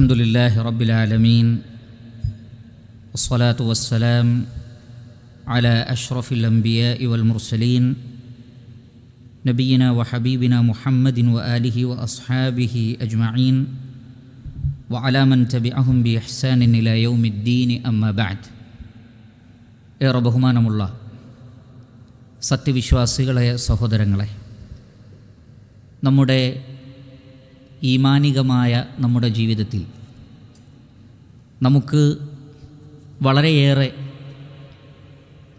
الحمد لله رب العالمين والصلاة والسلام على أشرف الأنبياء والمرسلين نبينا وحبيبنا محمد وآله وأصحابه أجمعين وعلى من تبعهم بإحسان إلى يوم الدين أما بعد. ഏറെ ബഹുമാനമുള്ള സത്യവിശ്വാസികളെ സഹോദരങ്ങളെ, നമ്മുടെ ഈമാനികമായ നമ്മുടെ ജീവിതത്തിൽ നമുക്ക് വളരെയേറെ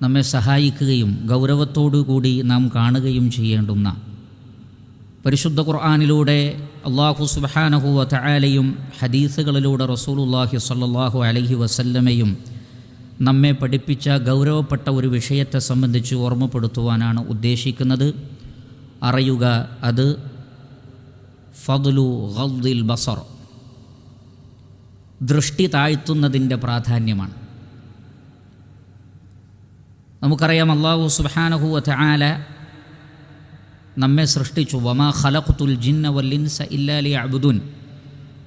നമ്മെ സഹായിക്കുകയും ഗൗരവത്തോടുകൂടി നാം കാണുകയും ചെയ്യേണ്ടുന്ന പരിശുദ്ധ ഖുർആനിലൂടെ അല്ലാഹു സുബ്ഹാനഹു വ തആലയും ഹദീസുകളിലൂടെ റസൂലുള്ളാഹി സ്വല്ലല്ലാഹു അലൈഹി വസല്ലമയും നമ്മെ പഠിപ്പിച്ച ഗൗരവപ്പെട്ട ഒരു വിഷയത്തെ സംബന്ധിച്ച് ഓർമ്മപ്പെടുത്തുവാനാണ് ഉദ്ദേശിക്കുന്നത്. അറിയുക, അത് ഫദ്ലു ഗദ്ദിൽ ബസർ, ദൃഷ്ടി താഴ്ത്തുന്നതിൻ്റെ പ്രാധാന്യമാണ്. നമുക്കറിയാം, അല്ലാഹു സുബ്ഹാനഹു വ തആല നമ്മെ സൃഷ്ടിച്ചു. വമാ ഖലഖ്തുൽ ജിന്ന വൽ ഇൻസ ഇല്ലാ ലിയഅ്ബുദൂൻ.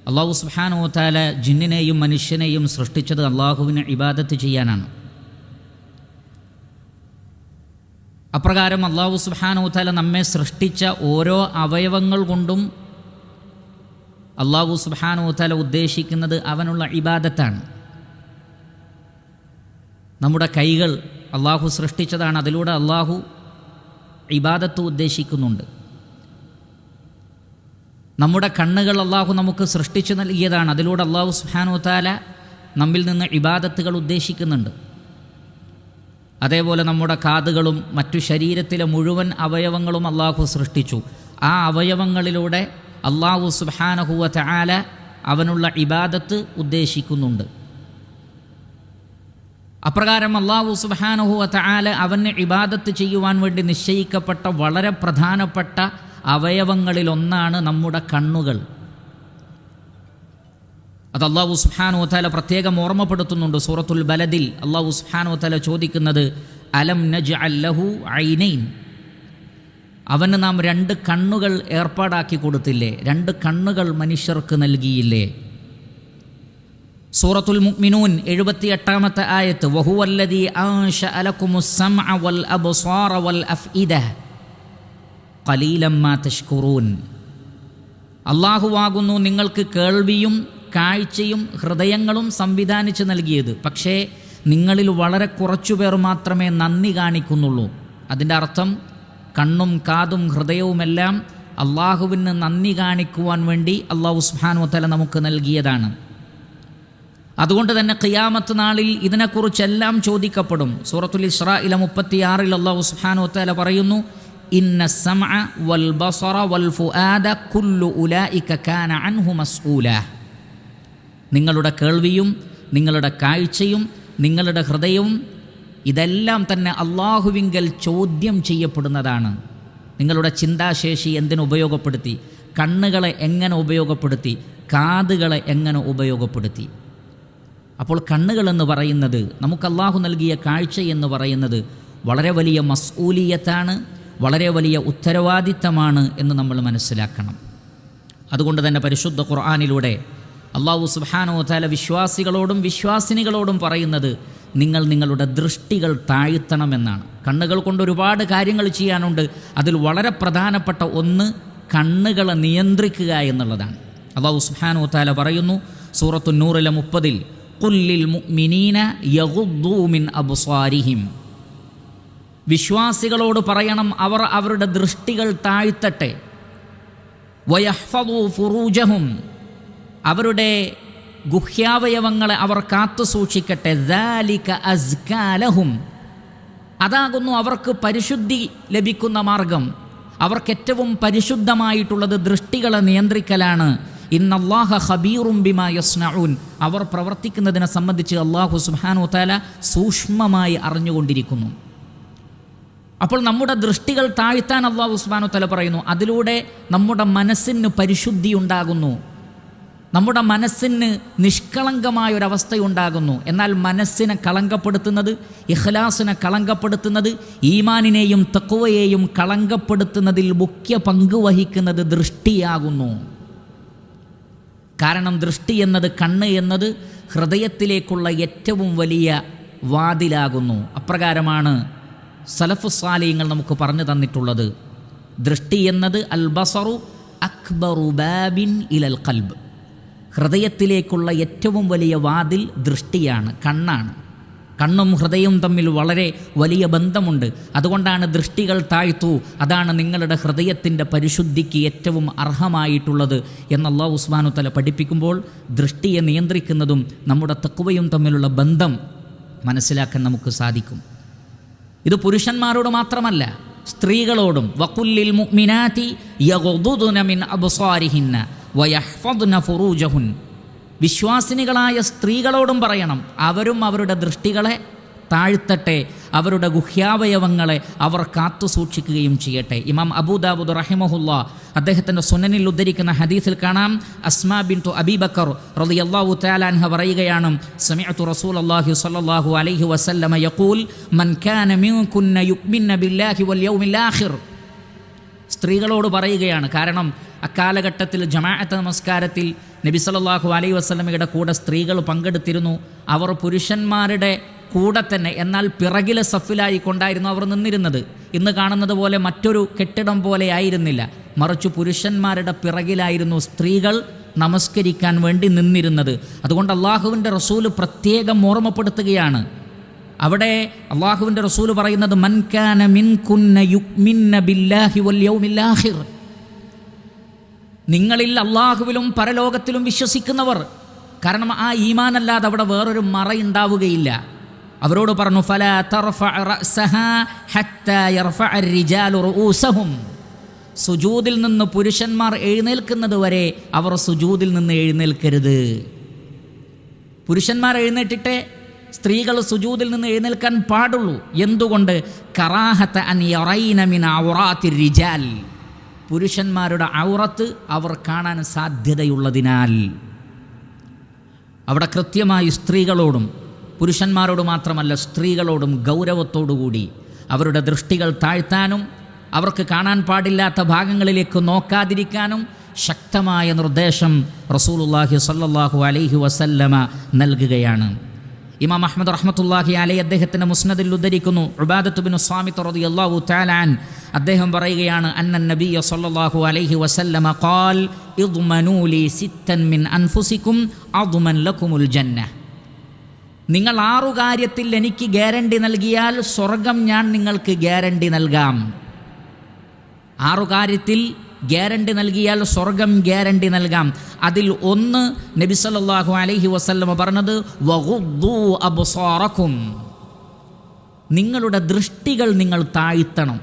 അല്ലാഹു സുബ്ഹാനഹു വ തആല ജിന്നിനെയും മനുഷ്യനെയും സൃഷ്ടിച്ചത് അല്ലാഹുവിനെ ഇബാദത്ത് ചെയ്യാനാണ്. അപ്രകാരം അല്ലാഹു സുബ്ഹാനഹു വ തആല നമ്മെ സൃഷ്ടിച്ച ഓരോ അവയവങ്ങൾ കൊണ്ടും അല്ലാഹു സുബ്ഹാനഹു വ തആല ഉദ്ദേശിക്കുന്നത് അവനുള്ള ഇബാദത്താണ്. നമ്മുടെ കൈകൾ അല്ലാഹു സൃഷ്ടിച്ചതാണ്, അതിലൂടെ അല്ലാഹു ഇബാദത്ത് ഉദ്ദേശിക്കുന്നുണ്ട്. നമ്മുടെ കണ്ണുകൾ അല്ലാഹു നമുക്ക് സൃഷ്ടിച്ചു നൽകിയതാണ്, അതിലൂടെ അല്ലാഹു സുബ്ഹാനഹു വ തആല നമ്മിൽ നിന്ന് ഇബാദത്തുകൾ ഉദ്ദേശിക്കുന്നുണ്ട്. അതേപോലെ നമ്മുടെ കാതുകളും മറ്റു ശരീരത്തിലെ മുഴുവൻ അവയവങ്ങളും അല്ലാഹു സൃഷ്ടിച്ചു. ആ അവയവങ്ങളിലൂടെ അല്ലാഹു സുബ്ഹാനഹു വ തആല അവനുള്ള ഇബാദത്ത് ഉദ്ദേശിക്കുന്നുണ്ട്. അപ്രകാരം അല്ലാഹു സുബ്ഹാനഹു വ തആല അവന് ഇബാദത്ത് ചെയ്യുവാൻ വേണ്ടി നിശ്ചയിക്കപ്പെട്ട വളരെ പ്രധാനപ്പെട്ട അവയവങ്ങളിലൊന്നാണ് നമ്മുടെ കണ്ണുകൾ. അത് അല്ലാഹു സുബ്ഹാനഹു വ തആല പ്രത്യേകം ഓർമ്മപ്പെടുത്തുന്നുണ്ട്. സൂറത്തുൽ ബലദിൽ അല്ലാഹു സുബ്ഹാനഹു വ തആല ചോദിക്കുന്നത്, അലം നജ്അൽ ലഹു ഐനൈൻ, അവന് നാം രണ്ട് കണ്ണുകൾ ഏർപ്പാടാക്കി കൊടുത്തില്ലേ, രണ്ട് കണ്ണുകൾ മനുഷ്യർക്ക് നൽകിയില്ലേ. സൂറത്തുൽ മുഅ്മിനൂൻ 78-ാമത്തെ ആയത്ത്, വഹുവല്ലദീ അൻശഅ ലക്കുമുസ് സമഅ വൽ അബ്സാറ വൽ അഫ്ഇദഹ ഖലീലം മാ തശ്കുറൂൻ. അല്ലാഹുവാകുന്നു നിങ്ങൾക്ക് കേൾവിയും കാഴ്ചയും ഹൃദയങ്ങളും സംവിധാനിച്ച് നൽകിയത്, പക്ഷേ നിങ്ങളിൽ വളരെ കുറച്ചുപേർ മാത്രമേ നന്ദി കാണിക്കുന്നുള്ളൂ. അതിൻ്റെ അർത്ഥം കണ്ണും കാതും ഹൃദയവുമെല്ലാം അള്ളാഹുവിന് നന്ദി കാണിക്കുവാൻ വേണ്ടി അല്ലാഹു സുബ്ഹാനഹു വ തആല നമുക്ക് നൽകിയതാണ്. അതുകൊണ്ട് തന്നെ ഖിയാമത്ത് നാളിൽ ഇതിനെക്കുറിച്ചെല്ലാം ചോദിക്കപ്പെടും. സൂറത്തുൽ ഇസ്രായിലെ 36-ൽ അല്ലാഹു സുബ്ഹാനഹു വ തആല പറയുന്നു, ഇന്ന സമഅ വൽ ബസറ വൽ ഫുആദ കുല്ലു ഉലൈക കാന അൻഹു മസ്ഊല. നിങ്ങളുടെ കേൾവിയും നിങ്ങളുടെ കാഴ്ചയും നിങ്ങളുടെ ഹൃദയവും ഇതെല്ലാം തന്നെ അള്ളാഹുവിങ്കൽ ചോദ്യം ചെയ്യപ്പെടുന്നതാണ്. നിങ്ങളുടെ ചിന്താശേഷി എന്തിനു ഉപയോഗപ്പെടുത്തി, കണ്ണുകളെ എങ്ങനെ ഉപയോഗപ്പെടുത്തി, കാതുകളെ എങ്ങനെ ഉപയോഗപ്പെടുത്തി. അപ്പോൾ കണ്ണുകൾ എന്ന് പറയുന്നത്, നമുക്ക് അള്ളാഹു നൽകിയ കാഴ്ച എന്ന് പറയുന്നത് വളരെ വലിയ മസ്ഊലിയത്താണ്, വളരെ വലിയ ഉത്തരവാദിത്തമാണ് എന്ന് നമ്മൾ മനസ്സിലാക്കണം. അതുകൊണ്ട് തന്നെ പരിശുദ്ധ ഖുർആനിലൂടെ അല്ലാഹു സുബ്ഹാനഹു വ തആല വിശ്വാസികളോടും വിശ്വാസിനികളോടും പറയുന്നത്, നിങ്ങൾ നിങ്ങളുടെ ദൃഷ്ടികൾ താഴ്ത്തണമെന്നാണ്. കണ്ണുകൾ കൊണ്ട് ഒരുപാട് കാര്യങ്ങൾ ചെയ്യാനുണ്ട്. അതിൽ വളരെ പ്രധാനപ്പെട്ട ഒന്ന് കണ്ണുകളെ നിയന്ത്രിക്കുക എന്നുള്ളതാണ്. അല്ലാഹു സുബ്ഹാനഹു വ തആല പറയുന്നു സൂറത്തുൻ നൂറിലെ 30-ൽ, ഖുല്ലിൽ മുഅ്മിനീന യഗുദ്ദൂ മിൻ അബ്സാരിഹിം. വിശ്വാസികളോട് പറയണം, അവർ അവരുടെ ദൃഷ്ടികൾ താഴ്ത്തട്ടെ. വയഹ്ഫദൂ ഫുറൂജഹും, അവരുടെ ഗുഹ്യാവയവങ്ങളെ അവർ കാത്തു സൂക്ഷിക്കട്ടെ. ദാലിക അസ്കാ ലഹും, അതാകുന്നു അവർക്ക് പരിശുദ്ധി ലഭിക്കുന്ന മാർഗം. അവർക്കേറ്റവും പരിശുദ്ധമായിട്ടുള്ളത് ദൃഷ്ടികളെ നിയന്ത്രിക്കലാണ്. ഇന്നല്ലാഹ ഖബീറും ബിമാ യസ്നഊൻ, അവർ പ്രവർത്തിക്കുന്നതിനെ സംബന്ധിച്ച് അല്ലാഹു സുബ്ഹാനഹു വ തആല സൂക്ഷ്മമായി അറിഞ്ഞുകൊണ്ടിരിക്കുന്നു. അപ്പോൾ നമ്മുടെ ദൃഷ്ടികൾ താഴ്ത്താൻ അല്ലാഹു സുബ്ഹാനഹു വ തആല പറയുന്നു. അതിലൂടെ നമ്മുടെ മനസ്സിന് പരിശുദ്ധി ഉണ്ടാകുന്നു, നമ്മുടെ മനസ്സിന് നിഷ്കളങ്കമായൊരവസ്ഥയുണ്ടാകുന്നു. എന്നാൽ മനസ്സിനെ കളങ്കപ്പെടുത്തുന്നത്, ഇഖ്ലാസിനെ കളങ്കപ്പെടുത്തുന്നത്, ഈമാനിനെയും തഖ്വയെയും കളങ്കപ്പെടുത്തുന്നതിൽ മുഖ്യ പങ്ക് വഹിക്കുന്നത് ദൃഷ്ടിയാകുന്നു. കാരണം ദൃഷ്ടി എന്നത്, കണ്ണ് എന്നത് ഹൃദയത്തിലേക്കുള്ള ഏറ്റവും വലിയ വാതിലാകുന്നു. അപ്രകാരമാണ് സലഫു സാലിഹ്യങ്ങൾ നമുക്ക് പറഞ്ഞു തന്നിട്ടുള്ളത്. ദൃഷ്ടി എന്നത് അൽ ബസറു അക്ബറു ബാബിൻ ഇലൽ ഖൽബ്, ഹൃദയത്തിലേക്കുള്ള ഏറ്റവും വലിയ വാതിൽ ദൃഷ്ടിയാണ്, കണ്ണാണ്. കണ്ണും ഹൃദയവും തമ്മിൽ വളരെ വലിയ ബന്ധമുണ്ട്. അതുകൊണ്ടാണ് ദൃഷ്ടികൾ താഴ്ത്തു, അതാണ് നിങ്ങളുടെ ഹൃദയത്തിൻ്റെ പരിശുദ്ധിക്ക് ഏറ്റവും അർഹമായിട്ടുള്ളത് എന്ന് അല്ലാഹു സുബ്ഹാനഹു വ തആല പഠിപ്പിക്കുമ്പോൾ ദൃഷ്ടിയെ നിയന്ത്രിക്കുന്നതും നമ്മുടെ തഖ്വയും തമ്മിലുള്ള ബന്ധം മനസ്സിലാക്കാൻ നമുക്ക് സാധിക്കും. ഇത് പുരുഷന്മാരോട് മാത്രമല്ല, സ്ത്രീകളോടും വഖുല്ലിൽ മുഅ്മിനാതി യഗ്ദുദ്ന മിൻ അബ്സാരിഹിന്ന വയഹ്ഫദ്ന ഫുറൂജഹുൻ, വിശ്വാസിനികളായ സ്ത്രീകളോടും പറയണം, അവരും അവരുടെ ദൃഷ്ടികളെ താഴ്ത്തട്ടെ, അവരുടെ ഗുഹ്യാവയവങ്ങളെ അവർ കാത്തു സൂക്ഷിക്കുകയും ചെയ്യട്ടെ. ഇമാം അബൂദാവൂദ് റഹിമഹുല്ലാ അദ്ദേഹത്തിൻ്റെ സുനനിൽ ഉദ്ധരിക്കുന്ന ഹദീസിൽ കാണാം, അസ്മാ ബിൻതു അബീ ബക്കർ റളിയല്ലാഹു തആല അൻഹ പറയുകയാണ്, സമിഅതു റസൂലല്ലാഹി സ്വല്ലല്ലാഹു അലൈഹി വസല്ലമ യഖൂൽ മൻ കാന മിൻകുന്ന യുഅ്മിനു ബില്ലാഹി വൽ യൗമിൽ ആഖിർ. സ്ത്രീകളോട് പറയുകയാണ്, കാരണം അക്കാലഘട്ടത്തിൽ ജമാഅത്ത് നമസ്കാരത്തിൽ നബി സല്ലല്ലാഹു അലൈഹി വസല്ലമയുടെ കൂടെ സ്ത്രീകൾ പങ്കെടുത്തിരുന്നു. അവർ പുരുഷന്മാരുടെ കൂടെ തന്നെ, എന്നാൽ പിറകിലെ സഫിലായി കൊണ്ടായിരുന്നു അവർ നിന്നിരുന്നത്. ഇന്ന് കാണുന്നത് പോലെ മറ്റൊരു കെട്ടിടം പോലെ ആയിരുന്നില്ല, മറിച്ച് പുരുഷന്മാരുടെ പിറകിലായിരുന്നു സ്ത്രീകൾ നമസ്കരിക്കാൻ വേണ്ടി നിന്നിരുന്നത്. അതുകൊണ്ട് അള്ളാഹുവിൻ്റെ റസൂല് പ്രത്യേകം ഓർമ്മപ്പെടുത്തുകയാണ്. അവിടെ അള്ളാഹുവിൻ്റെ റസൂല് പറയുന്നത്, മൻ കാന മിൻകുന്ന യുഅ്മിനു ബില്ലാഹി വൽ യൗമിൽ ആഖിർ, നിങ്ങളിൽ അള്ളാഹുവിലും പരലോകത്തിലും വിശ്വസിക്കുന്നവർ. കാരണം ആ ഈമാൻ അല്ലാതെ അവിടെ വേറൊരു മറയുണ്ടാവുകയില്ല. അവരോട് പറഞ്ഞു, ഫലാ തർഫഅ റഅസഹാ ഹത്താ യർഫഅ അർ-റിജാലു റൂസഹും, സുജൂദിൽ നിന്ന് പുരുഷന്മാർ എഴുന്നേൽക്കുന്നത് വരെ അവർ സുജൂദിൽ നിന്ന് എഴുന്നേൽക്കരുത്. പുരുഷന്മാർ എഴുന്നേറ്റിട്ടേ സ്ത്രീകൾ സുജൂദിൽ നിന്ന് എഴുന്നേൽക്കാൻ പാടുള്ളൂ. എന്തുകൊണ്ട്? കറാഹത അൻ യറൈന മിൻ ഔറാത്തിർ റിജാൽ, പുരുഷന്മാരുടെ ഔറത്ത് അവർ കാണാൻ സാധ്യതയുള്ളതിനാൽ. അവിടെ കൃത്യമായി സ്ത്രീകളോടും പുരുഷന്മാരോട് മാത്രമല്ല, സ്ത്രീകളോടും ഗൗരവത്തോടുകൂടി അവരുടെ ദൃഷ്ടികൾ താഴ്ത്താനും അവർക്ക് കാണാൻ പാടില്ലാത്ത ഭാഗങ്ങളിലേക്ക് നോക്കാതിരിക്കാനും ശക്തമായ നിർദ്ദേശം റസൂലുള്ളാഹി സ്വല്ലല്ലാഹു അലൈഹി വസല്ലമ നൽകുകയാണ്. ഇമാം അഹ്മദ് റഹ്മത്തുള്ളാഹി അലൈഹി അദ്ദേഹത്തിൻ്റെ മുസ്നദിൽ ഉദ്ധരിക്കുന്നു, ഉബാദത്ത് ബിൻ സ്വാമിത്ത് റളിയല്ലാഹു തആല അൻ അദ്ദേഹം പറയുകയാണ്, അന്ന നബിയ സ്വല്ലല്ലാഹു അലൈഹി വസല്ലമ ഖാൽ ഇദ്മനൂ ലി സിത്തൻ മിൻ അൻഫുസികും അദ്മൻ ലക്കുമുൽ ജന്ന, നിങ്ങൾ 6 കാര്യത്തിൽ എനിക്ക് ഗ്യാരണ്ടി നൽകിയാൽ സ്വർഗം ഞാൻ നിങ്ങൾക്ക് ഗ്യാരണ്ടി നൽകാം. 6 കാര്യത്തിൽ ഗ്യാരണ്ടി നൽകിയാൽ സ്വർഗം ഗ്യാരണ്ടി നൽകാം. അതിൽ ഒന്ന് നബി സല്ലല്ലാഹു അലൈഹി വസല്ലമ പറഞ്ഞത്, വഗുദ്ദൂ അബ്സാറക്കും, നിങ്ങളുടെ ദൃഷ്ടികൾ നിങ്ങൾ താഴ്ത്തണം.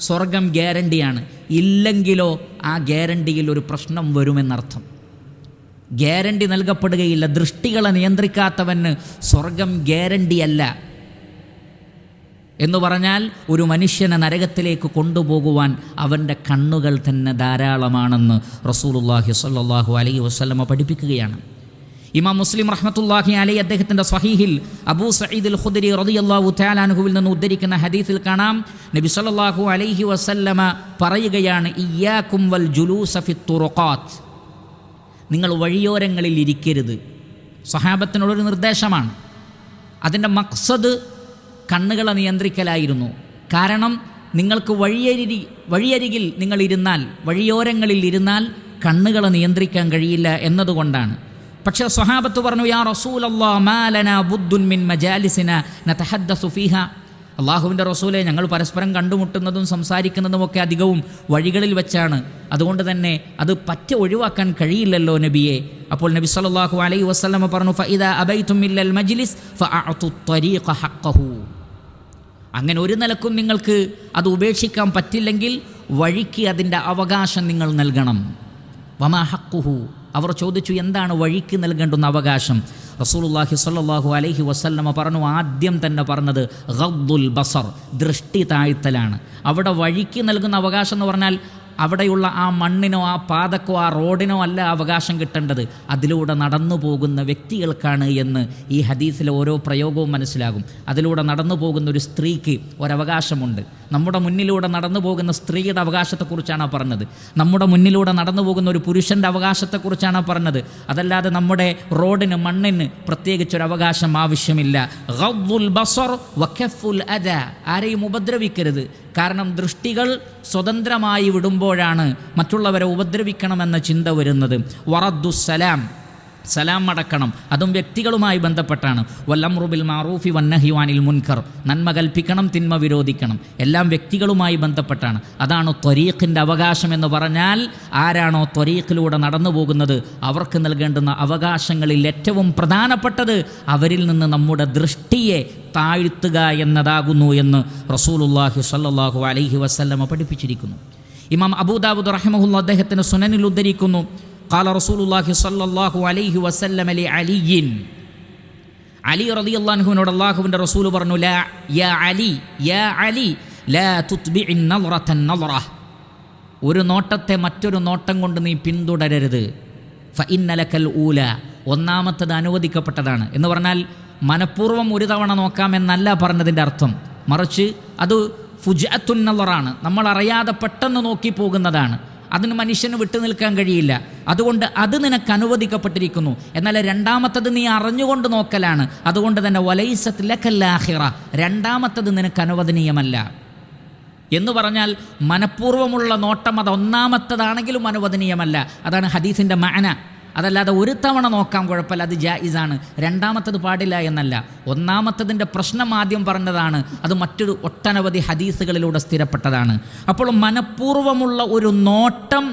സ്വർഗം ഗ്യാരണ്ടിയാണ്. ഇല്ലെങ്കിലോ ആ ഗ്യാരണ്ടിയിൽ ഒരു പ്രശ്നം വരുമെന്നർത്ഥം. ഗ്യാരണ്ടി നൽകപ്പെടുകയില്ല. ദൃഷ്ടികളെ നിയന്ത്രിക്കാത്തവന് സ്വർഗം ഗ്യാരണ്ടിയല്ല. എന്ന് പറഞ്ഞാൽ ഒരു മനുഷ്യനെ നരകത്തിലേക്ക് കൊണ്ടുപോകുവാൻ അവൻ്റെ കണ്ണുകൾ തന്നെ ധാരാളമാണെന്ന് റസൂലുള്ളാഹി സ്വല്ലല്ലാഹു അലൈഹി വസല്ലമ പഠിപ്പിക്കുകയാണ്. ഇമാം മുസ്ലിം റഹ്മത്തുള്ളാഹി അലൈഹി അദ്ദേഹത്തിൻ്റെ സ്വഹീഹിൽ അബൂ സഈദ് അൽ ഖുദരി റളിയല്ലാഹു തആല അൻഹുവിൽ നിന്ന് ഉദ്ധരിക്കുന്ന ഹദീസിൽ കാണാം, നബി സല്ലല്ലാഹു അലൈഹി വസല്ലമ പറയുകയാണ്, ഇയ്യാകും വൽ ജുലൂസ ഫിത് തുറുഖാത്ത്, നിങ്ങൾ വഴിയോരങ്ങളിൽ ഇരിക്കരുത്. സ്വഹാബത്തിനോടൊരു നിർദ്ദേശമാണ്. അതിൻ്റെ മഖ്സദ് കണ്ണുകളെ നിയന്ത്രിക്കലായിരുന്നു. കാരണം നിങ്ങൾക്ക് വഴിയരികിൽ നിങ്ങളിരുന്നാൽ, വഴിയോരങ്ങളിൽ ഇരുന്നാൽ കണ്ണുകളെ നിയന്ത്രിക്കാൻ കഴിയില്ല എന്നതുകൊണ്ടാണ്. പക്ഷേ സ്വഹാബത്ത് പറഞ്ഞു, യാ റസൂലല്ലാഹ് മാ ലനാ ബുദ്ദുൻ മിൻ മജാലിസിനാ നതഹദ്ദസു ഫീഹാ, അള്ളാഹുവിൻ്റെ റസൂലെ, ഞങ്ങൾ പരസ്പരം കണ്ടുമുട്ടുന്നതും സംസാരിക്കുന്നതുമൊക്കെ അധികവും വഴികളിൽ വെച്ചാണ്. അതുകൊണ്ട് തന്നെ അത് ഒഴിവാക്കാൻ കഴിയില്ലല്ലോ നബിയെ. അപ്പോൾ നബി സല്ലല്ലാഹു അലൈഹി വസല്ലമ പറഞ്ഞു, ഫഇദാ അബൈതും മില്ലൽ മജ്ലിസ് ഫഅഅതു ത്വരീഖ ഹഖഹു, അങ്ങനെ ഒരു നിലക്കും നിങ്ങൾക്ക് അത് ഉപേക്ഷിക്കാൻ പറ്റില്ലെങ്കിൽ വഴിക്ക് അതിൻ്റെ അവകാശം നിങ്ങൾ നൽകണം. വമാ ഹഖുഹു, അവർ ചോദിച്ചു, എന്താണ് വഴിക്ക് നൽകേണ്ടുന്ന അവകാശം? റസൂലുള്ളാഹി സ്വല്ലല്ലാഹു അലൈഹി വസല്ലമ പറഞ്ഞു, ആദ്യം തന്നെ പറഞ്ഞത് ഗദ്ദുൽ ബസർ, ദൃഷ്ടി താഴ്ത്തലാണ്. അവിടെ വഴിക്ക് നൽകുന്ന അവകാശം എന്ന് പറഞ്ഞാൽ അവിടെയുള്ള ആ മണ്ണിനോ ആ പാതക്കോ ആ റോഡിനോ അല്ല അവകാശം കിട്ടേണ്ടത്, അതിലൂടെ നടന്നു പോകുന്ന വ്യക്തികൾക്കാണ് എന്ന് ഈ ഹദീസിലെ ഓരോ പ്രയോഗവും മനസ്സിലാകും. അതിലൂടെ നടന്നു പോകുന്ന ഒരു സ്ത്രീക്ക് ഒരവകാശമുണ്ട്. നമ്മുടെ മുന്നിലൂടെ നടന്നു പോകുന്ന സ്ത്രീയുടെ അവകാശത്തെക്കുറിച്ചാണ് പറഞ്ഞത്. നമ്മുടെ മുന്നിലൂടെ നടന്നു പോകുന്ന ഒരു പുരുഷൻ്റെ അവകാശത്തെക്കുറിച്ചാണ് പറഞ്ഞത്. അതല്ലാതെ നമ്മുടെ റോഡിന് മണ്ണിന് പ്രത്യേകിച്ചൊരു അവകാശം ആവശ്യമില്ല. ഗദ്ദുൽ ബസർ വകഫുൽ അദാ, ആരെയും ഉപദ്രവിക്കരുത്. കാരണം ദൃഷ്ടികൾ സ്വതന്ത്രമായി വിടുമ്പോഴാണ് മറ്റുള്ളവരെ ഉപദ്രവിക്കണമെന്ന ചിന്ത വരുന്നത്. വറദ്ദുസ്സലാം, സലാം അടക്കണം, അതും വ്യക്തികളുമായി ബന്ധപ്പെട്ടാണ്. വല്ലംറു ബിൽ മഅറൂഫി വന്നഹ്യു അനിൽ മുൻകർ, നന്മ കൽപ്പിക്കണം, തിന്മ വിരോധിക്കണം, എല്ലാം വ്യക്തികളുമായി ബന്ധപ്പെട്ടാണ്. അതാണ് ത്വരീഖിൻ്റെ അവകാശം എന്ന് പറഞ്ഞാൽ, ആരാണോ ത്വരീഖിലൂടെ നടന്നു പോകുന്നത് അവർക്ക് നൽകേണ്ടുന്ന അവകാശങ്ങളിൽ ഏറ്റവും പ്രധാനപ്പെട്ടത് അവരിൽ നിന്ന് നമ്മുടെ ദൃഷ്ടിയെ താഴ്ത്തുക എന്നതാകുന്നു എന്ന് റസൂലുള്ളാഹി സ്വല്ലല്ലാഹു അലൈഹി വസല്ലമ പഠിപ്പിച്ചിരിക്കുന്നു. ഇമാം അബൂദാവൂദ് റഹിമഹുല്ലാഹ് അദ്ദേഹത്തിൻ്റെ സുനനിൽ ഉദ്ധരിക്കുന്നു, ഖാല റസൂലുള്ളാഹി സ്വല്ലല്ലാഹു അലൈഹി വസല്ലമ ലി അലിയിൻ, അലി റളിയല്ലാഹു അൻഹുവിനോട് അല്ലാഹുവിൻ്റെ റസൂൽ പറഞ്ഞു, യാ അലി ലാ തുത്ബിഇൻ നളറതൻ നളറ, ഒരു നോട്ടത്തെ മറ്റൊരു നോട്ടം കൊണ്ട് നീ പിന്തുടരരുത്. ഫഇന്ന ലക്കൽ ഊല, ഒന്നാമത്തത് അനുവദിക്കപ്പെട്ടതാണ് എന്ന് പറഞ്ഞാൽ മനഃപൂർവ്വം ഒരു തവണ നോക്കാമെന്നല്ല പറഞ്ഞതിൻ്റെ അർത്ഥം, മറിച്ച് അത് ഫുജ്അത്തുൻ നളറാണ്, നമ്മൾ അറിയാതെ പെട്ടെന്ന് നോക്കി പോകുന്നതാണ്. അതിന് മനുഷ്യന് വിട്ടു നിൽക്കാൻ കഴിയില്ല. അതുകൊണ്ട് അത് നിനക്ക് അനുവദിക്കപ്പെട്ടിരിക്കുന്നു. എന്നാൽ രണ്ടാമത്തത് നീ അറിഞ്ഞുകൊണ്ട് നോക്കലാണ്. അതുകൊണ്ട് തന്നെ വലൈസത് ലക്കൽ ആഖിറ, രണ്ടാമത്തത് നിനക്ക് അനുവദനീയമല്ല എന്ന് പറഞ്ഞാൽ മനഃപൂർവ്വമുള്ള നോട്ടം അത് ഒന്നാമത്തതാണെങ്കിലും അനുവദനീയമല്ല. അതാണ് ഹദീസിൻ്റെ മഅന. അതല്ലാതെ ഒരു തവണ നോക്കാൻ കുഴപ്പമില്ല, അത് ജായിസാണ്, രണ്ടാമത്തത് പാടില്ല എന്നല്ല. ഒന്നാമത്തതിൻ്റെ പ്രശ്നം ആദ്യം പറഞ്ഞതാണ്, അത് മറ്റൊരു ഒട്ടനവധി ഹദീസുകളിലൂടെ സ്ഥിരപ്പെട്ടതാണ്. അപ്പോൾ മനഃപൂർവ്വമുള്ള ഒരു നോട്ടം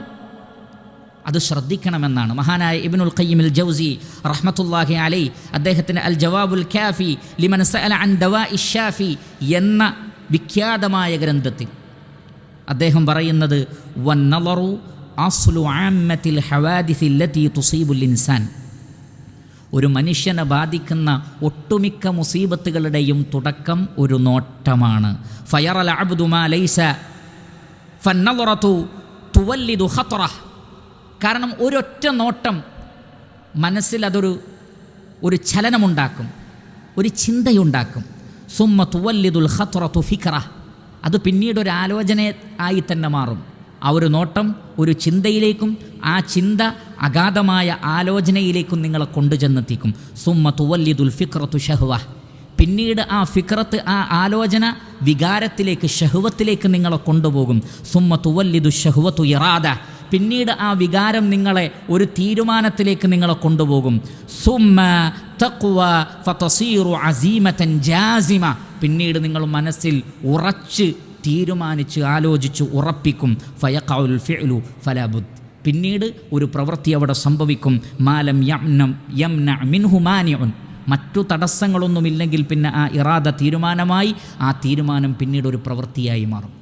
അത് ശ്രദ്ധിക്കണമെന്നാണ്. മഹാനായ ഇബ്നുൽ ഖയ്യിമുൽ ജൗസി റഹ്മത്തുള്ളാഹി അലൈഹി അദ്ദേഹത്തിൻ്റെ അൽ ജവാബുൽ കാഫി ലിമൻ സഅല അൻ ദവാഇ ഷാഫി എന്ന വിഖ്യാതമായ ഗ്രന്ഥത്തിൽ അദ്ദേഹം പറയുന്നത്, വന്നളറു അസ്ലു ആമ്മത്തിൽ ഹവാദിസി ലത്തി തുസീബുൽ ഇൻസാൻ, ഒരു മനുഷ്യനെ ബാധിക്കുന്ന ഒട്ടുമിക്ക മുസീബത്തുകളുടെയും തുടക്കം ഒരു നോട്ടമാണ്. ഫയറൽ അബ്ദു മാ ലൈസ ഫന്നളറതു തുവല്ലിദു ഖത്റ, കാരണം ഒരൊറ്റ നോട്ടം മനസ്സിൽ ഒരു ചലനമുണ്ടാക്കും, ഒരു ചിന്തയുണ്ടാക്കും. സുമ്മ തുവല്ലിദുൽ ഖത്റതു ഫിക്റ, അത് പിന്നീട് ഒരു ആലോചന ആയി തന്നെ മാറും. ആ ഒരു നോട്ടം ഒരു ചിന്തയിലേക്കും ആ ചിന്ത അഗാധമായ ആലോചനയിലേക്കും നിങ്ങളെ കൊണ്ടുചെന്നെത്തിക്കും. സുമ്മ തുവല്ലിദുൽ ഫിക്റതു ഷഹ്വ, പിന്നീട് ആ ഫിക്റത്ത്, ആ ആലോചന വികാരത്തിലേക്ക്, ഷഹ്വത്തിലേക്ക് നിങ്ങളെ കൊണ്ടുപോകും. സുമ്മ തുവല്ലിദു ഷഹ്വതു ഇറാദ, പിന്നീട് ആ വികാരം നിങ്ങളെ ഒരു തീരുമാനത്തിലേക്ക് നിങ്ങളെ കൊണ്ടുപോകും. സുമ്മ തഖ്വ ഫതസീറു അസീമതൻ ജാസിമ, പിന്നീട് നിങ്ങൾ മനസ്സിൽ ഉറച്ച് തീരുമാനിച്ച് ആലോചിച്ച് ഉറപ്പിക്കും. ഫയഖഉൽ ഫിഅ്ലു ഫലാ ബുദ്, പിന്നീട് ഒരു പ്രവൃത്തി അവിടെ സംഭവിക്കും. മാലം യംന മിൻഹു മാനിഉൻ, മറ്റു തടസ്സങ്ങളൊന്നുമില്ലെങ്കിൽ പിന്നെ ആ ഇറാദ തീരുമാനമായി, ആ തീരുമാനം പിന്നീട് ഒരു പ്രവൃത്തിയായി മാറും.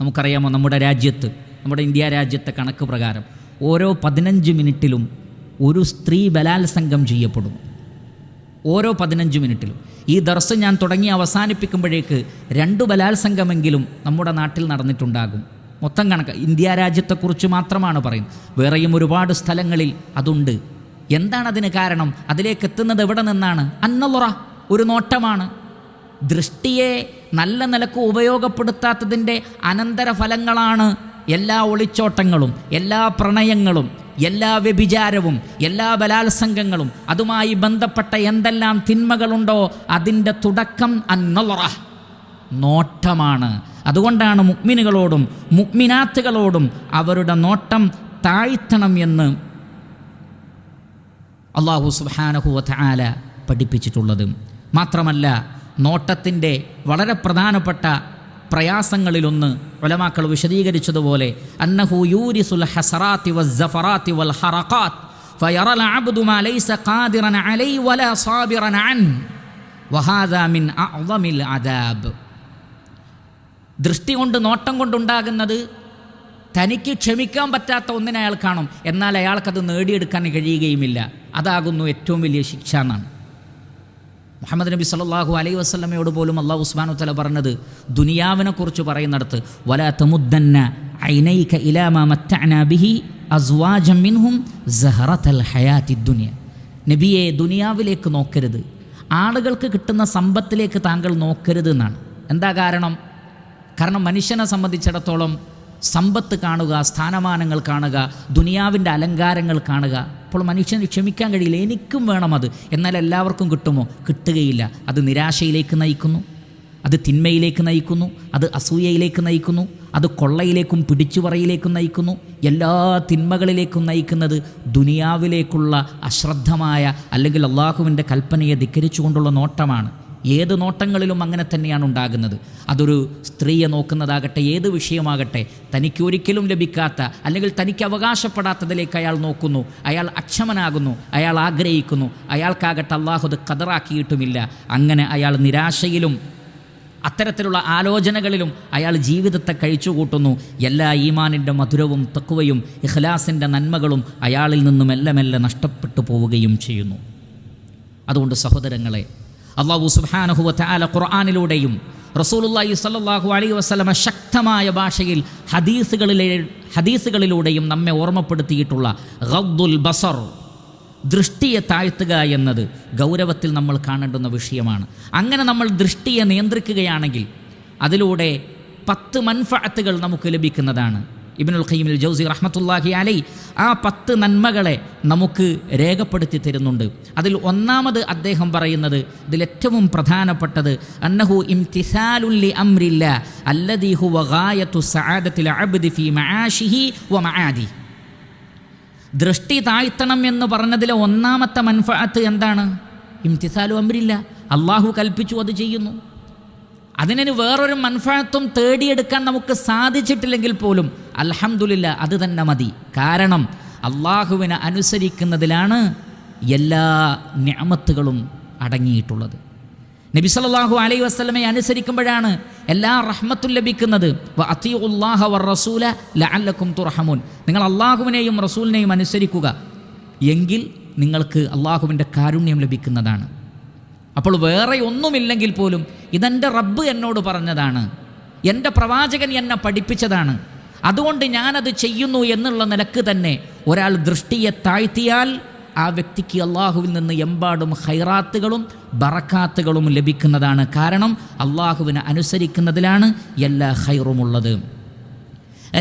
നമുക്കറിയാമോ, നമ്മുടെ രാജ്യത്ത്, നമ്മുടെ ഇന്ത്യ രാജ്യത്തെ കണക്ക് പ്രകാരം ഓരോ 15 മിനിറ്റിലും ഒരു സ്ത്രീ ബലാത്സംഗം ചെയ്യപ്പെടും. ഓരോ 15 മിനിറ്റിലും. ഈ ദർസ് ഞാൻ തുടങ്ങി അവസാനിപ്പിക്കുമ്പോഴേക്ക് 2 ബലാത്സംഗമെങ്കിലും നമ്മുടെ നാട്ടിൽ നടന്നിട്ടുണ്ടാകും. മൊത്തം കണക്ക് ഇന്ത്യ രാജ്യത്തെക്കുറിച്ച് മാത്രമാണ് പറയുന്നത്. വേറെയും ഒരുപാട് സ്ഥലങ്ങളിൽ അതുണ്ട്. എന്താണ് അതിന് കാരണം? അതിലേക്ക് എത്തുന്നത് എവിടെ നിന്നാണ്? അന്നളുറ, ഒരു നോട്ടമാണ്. ദൃഷ്ടിയെ നല്ല നിലക്ക് ഉപയോഗപ്പെടുത്താത്തതിൻ്റെ അനന്തരഫലങ്ങളാണ് എല്ലാ ഒളിച്ചോട്ടങ്ങളും, എല്ലാ പ്രണയങ്ങളും, എല്ലാ വ്യഭിചാരവും, എല്ലാ ബലാത്സംഗങ്ങളും. അതുമായി ബന്ധപ്പെട്ട എന്തെല്ലാം തിന്മകളുണ്ടോ അതിൻ്റെ തുടക്കം അന്നളുറ, നോട്ടമാണ്. അതുകൊണ്ടാണ് മുഅ്മിനുകളോടും മുഅ്മിനാത്തുകളോടും അവരുടെ നോട്ടം താഴ്ത്തണം എന്ന് അല്ലാഹു സുബ്ഹാനഹു വ തആല പഠിപ്പിച്ചിട്ടുള്ളത്. മാത്രമല്ല, നോട്ടത്തിൻ്റെ വളരെ പ്രധാനപ്പെട്ട പ്രയാസങ്ങളിലൊന്ന് ഉലമാക്കൾ വിശദീകരിച്ചതുപോലെ, അന്നഹു യൂരിസുൽ ഹസറാത്തി വസ്സഫറാത്തി വൽ ഹറഖാത്ത് ഫയറൽ അബ്ദു മാ ലൈസ ഖാദിറൻ അലൈഹി വലാ സാബിറൻ അൻ വഹാദാ മിൻ അഅ്ളമിൽ അദാബ്. ദൃഷ്ടി കൊണ്ട്, നോട്ടം കൊണ്ടുണ്ടാകുന്നത് തനിക്ക് ക്ഷമിക്കാൻ പറ്റാത്ത ഒന്നിനെ അയാൾ കാണും, എന്നാൽ അയാൾക്കത് നേടിയെടുക്കാൻ കഴിയുകയുമില്ല. അതാകുന്നു ഏറ്റവും വലിയ ശിക്ഷ എന്നാണ് മുഹമ്മദ് നബി സല്ലല്ലാഹു അലൈഹി വസല്ലമയോട് പോലും അല്ലാഹു സുബ്ഹാനഹു വ തആല പറഞ്ഞത്. ദുനിയാവിനെ കുറിച്ച് പറയുന്നിടത്ത് വലാ തമുദ്ദന്ന ഐനൈക ഇലാ മാ മത്തഅനാ ബിഹി അസ്വാജൻ മിൻഹും സഹറത്തൽ ഹയാത്തിദ് ദുനിയ. നബിയെ, ദുനിയാവിലേക്ക് നോക്കരുത്, ആളുകൾക്ക് കിട്ടുന്ന സമ്പത്തിലേക്ക് താങ്കൾ നോക്കരുത് എന്നാണ്. എന്താ കാരണം? മനുഷ്യനെ സംബന്ധിച്ചിടത്തോളം സമ്പത്ത് കാണുക, സ്ഥാനമാനങ്ങൾ കാണുക, ദുനിയാവിൻ്റെ അലങ്കാരങ്ങൾ കാണുക, അപ്പോൾ മനുഷ്യന് ക്ഷമിക്കാൻ കഴിയില്ല. എനിക്കും വേണം അത്, എന്നാൽ എല്ലാവർക്കും കിട്ടുമോ? കിട്ടുകയില്ല. അത് നിരാശയിലേക്ക് നയിക്കുന്നു, അത് തിന്മയിലേക്ക് നയിക്കുന്നു, അത് അസൂയയിലേക്ക് നയിക്കുന്നു, അത് കൊള്ളയിലേക്കും പിടിച്ചുപറയിലേക്കും നയിക്കുന്നു. എല്ലാ തിന്മകളിലേക്കും നയിക്കുന്നത് ദുനിയാവിലേക്കുള്ള അശ്രദ്ധമായ അല്ലെങ്കിൽ അള്ളാഹുവിൻ്റെ കൽപ്പനയെ ധിക്കരിച്ചുകൊണ്ടുള്ള നോട്ടമാണ്. ഏത് നോട്ടങ്ങളിലും അങ്ങനെ തന്നെയാണ് ഉണ്ടാകുന്നത്. അതൊരു സ്ത്രീയെ നോക്കുന്നതാകട്ടെ, ഏത് വിഷയമാകട്ടെ, തനിക്ക് ഒരിക്കലും ലഭിക്കാത്ത അല്ലെങ്കിൽ തനിക്ക് അവകാശപ്പെടാത്തതിലേക്ക് അയാൾ നോക്കുന്നു, അയാൾ അക്ഷമനാകുന്നു, അയാൾ ആഗ്രഹിക്കുന്നു. അയാൾക്കാകട്ടെ അള്ളാഹു അത് ഖദറാക്കിയിട്ടുമില്ല. അങ്ങനെ അയാൾ നിരാശയിലും അത്തരത്തിലുള്ള ആലോചനകളിലും അയാൾ ജീവിതത്തെ കഴിച്ചുകൂട്ടുന്നു. എല്ലാ ഈമാനിൻ്റെ മധുരവും തഖ്വയും ഇഖ്ലാസിൻ്റെ നന്മകളും അയാളിൽ നിന്നും മെല്ലെ മെല്ലെ നഷ്ടപ്പെട്ടു പോവുകയും ചെയ്യുന്നു. അതുകൊണ്ട് സഹോദരങ്ങളെ, അല്ലാഹു സുബ്ഹാനഹു വ തആല ഖുർആനിലൂടെയും റസൂലുള്ളാഹി സ്വല്ലല്ലാഹു അലൈഹി വസല്ലമ ശക്തമായ ഭാഷയിൽ ഹദീസുകളിലൂടെയും നമ്മെ ഓർമ്മപ്പെടുത്തിയിട്ടുള്ള ഗദ്ദുൽ ബസർ, ദൃഷ്ടിയെ താഴ്ത്തുക എന്നത് ഗൗരവത്തിൽ നമ്മൾ കാണേണ്ടുന്ന വിഷയമാണ്. അങ്ങനെ നമ്മൾ ദൃഷ്ടിയെ നിയന്ത്രിക്കുകയാണെങ്കിൽ അതിലൂടെ 10 മൻഫഅത്തുകൾ നമുക്ക് ലഭിക്കുന്നതാണ്. ഇബ്നുൽ ഖയ്യിം അൽ ജൗസി റഹ്മത്തുള്ളാഹി അലൈഹി ആ 10 നന്മകളെ നമുക്ക് രേഖപ്പെടുത്തി തരുന്നുണ്ട്. അതിൽ ഒന്നാമത് അദ്ദേഹം പറയുന്നത്, ഇതിലേറ്റവും പ്രധാനപ്പെട്ടത്, അന്നഹു ഇംതിസാലുൻ ലി അംരില്ലാ അല്ലദീ ഹുവ ഗായതു സഅദത്തിൽ അബ്ദി ഫീ മആശിഹി വ മആദി. ദൃഷ്ടി താഴ്ത്തണം എന്ന് പറഞ്ഞതിലെ ഒന്നാമത്തെ മൻഫഅത്ത് എന്താണ്? ഇംതിസാലു അംരില്ല, അള്ളാഹു കൽപ്പിച്ചു അത് ചെയ്യുന്നു. അതിനു വേറൊരു മൻഫഅത്തും തേടിയെടുക്കാൻ നമുക്ക് സാധിച്ചിട്ടില്ലെങ്കിൽ പോലും അൽഹംദുലില്ലാ, അത് തന്നെ മതി. കാരണം അള്ളാഹുവിനെ അനുസരിക്കുന്നതിലാണ് എല്ലാ നിഅമത്തുകളും അടങ്ങിയിട്ടുള്ളത്. നബി സല്ലല്ലാഹു അലൈഹി വസല്ലമയെ അനുസരിക്കുമ്പോഴാണ് എല്ലാ റഹ്മത്തും ലഭിക്കുന്നത്. വ അത്തിഉല്ലാഹ വറസൂല ലഅല്ലക്കും തുർഹമൂൻ. നിങ്ങൾ അള്ളാഹുവിനെയും റസൂലിനെയും അനുസരിക്കുക, എങ്കിൽ നിങ്ങൾക്ക് അള്ളാഹുവിൻ്റെ കാരുണ്യം ലഭിക്കുന്നതാണ്. അപ്പോൾ വേറെ ഒന്നുമില്ലെങ്കിൽ പോലും ഇതെൻ്റെ റബ്ബ് എന്നോട് പറഞ്ഞതാണ്, എൻ്റെ പ്രവാചകൻ എന്നെ പഠിപ്പിച്ചതാണ്, അതുകൊണ്ട് ഞാനത് ചെയ്യുന്നു എന്നുള്ള നിലക്ക് തന്നെ ഒരാൾ ദൃഷ്ടിയെ താഴ്ത്തിയാൽ ആ വ്യക്തിക്ക് അള്ളാഹുവിൽ നിന്ന് എമ്പാടും ഖൈറാത്തുകളും ബറക്കാത്തുകളും ലഭിക്കുന്നതാണ്. കാരണം അള്ളാഹുവിനെ അനുസരിക്കുന്നതിലാണ് എല്ലാ ഖൈറുമുള്ളത്.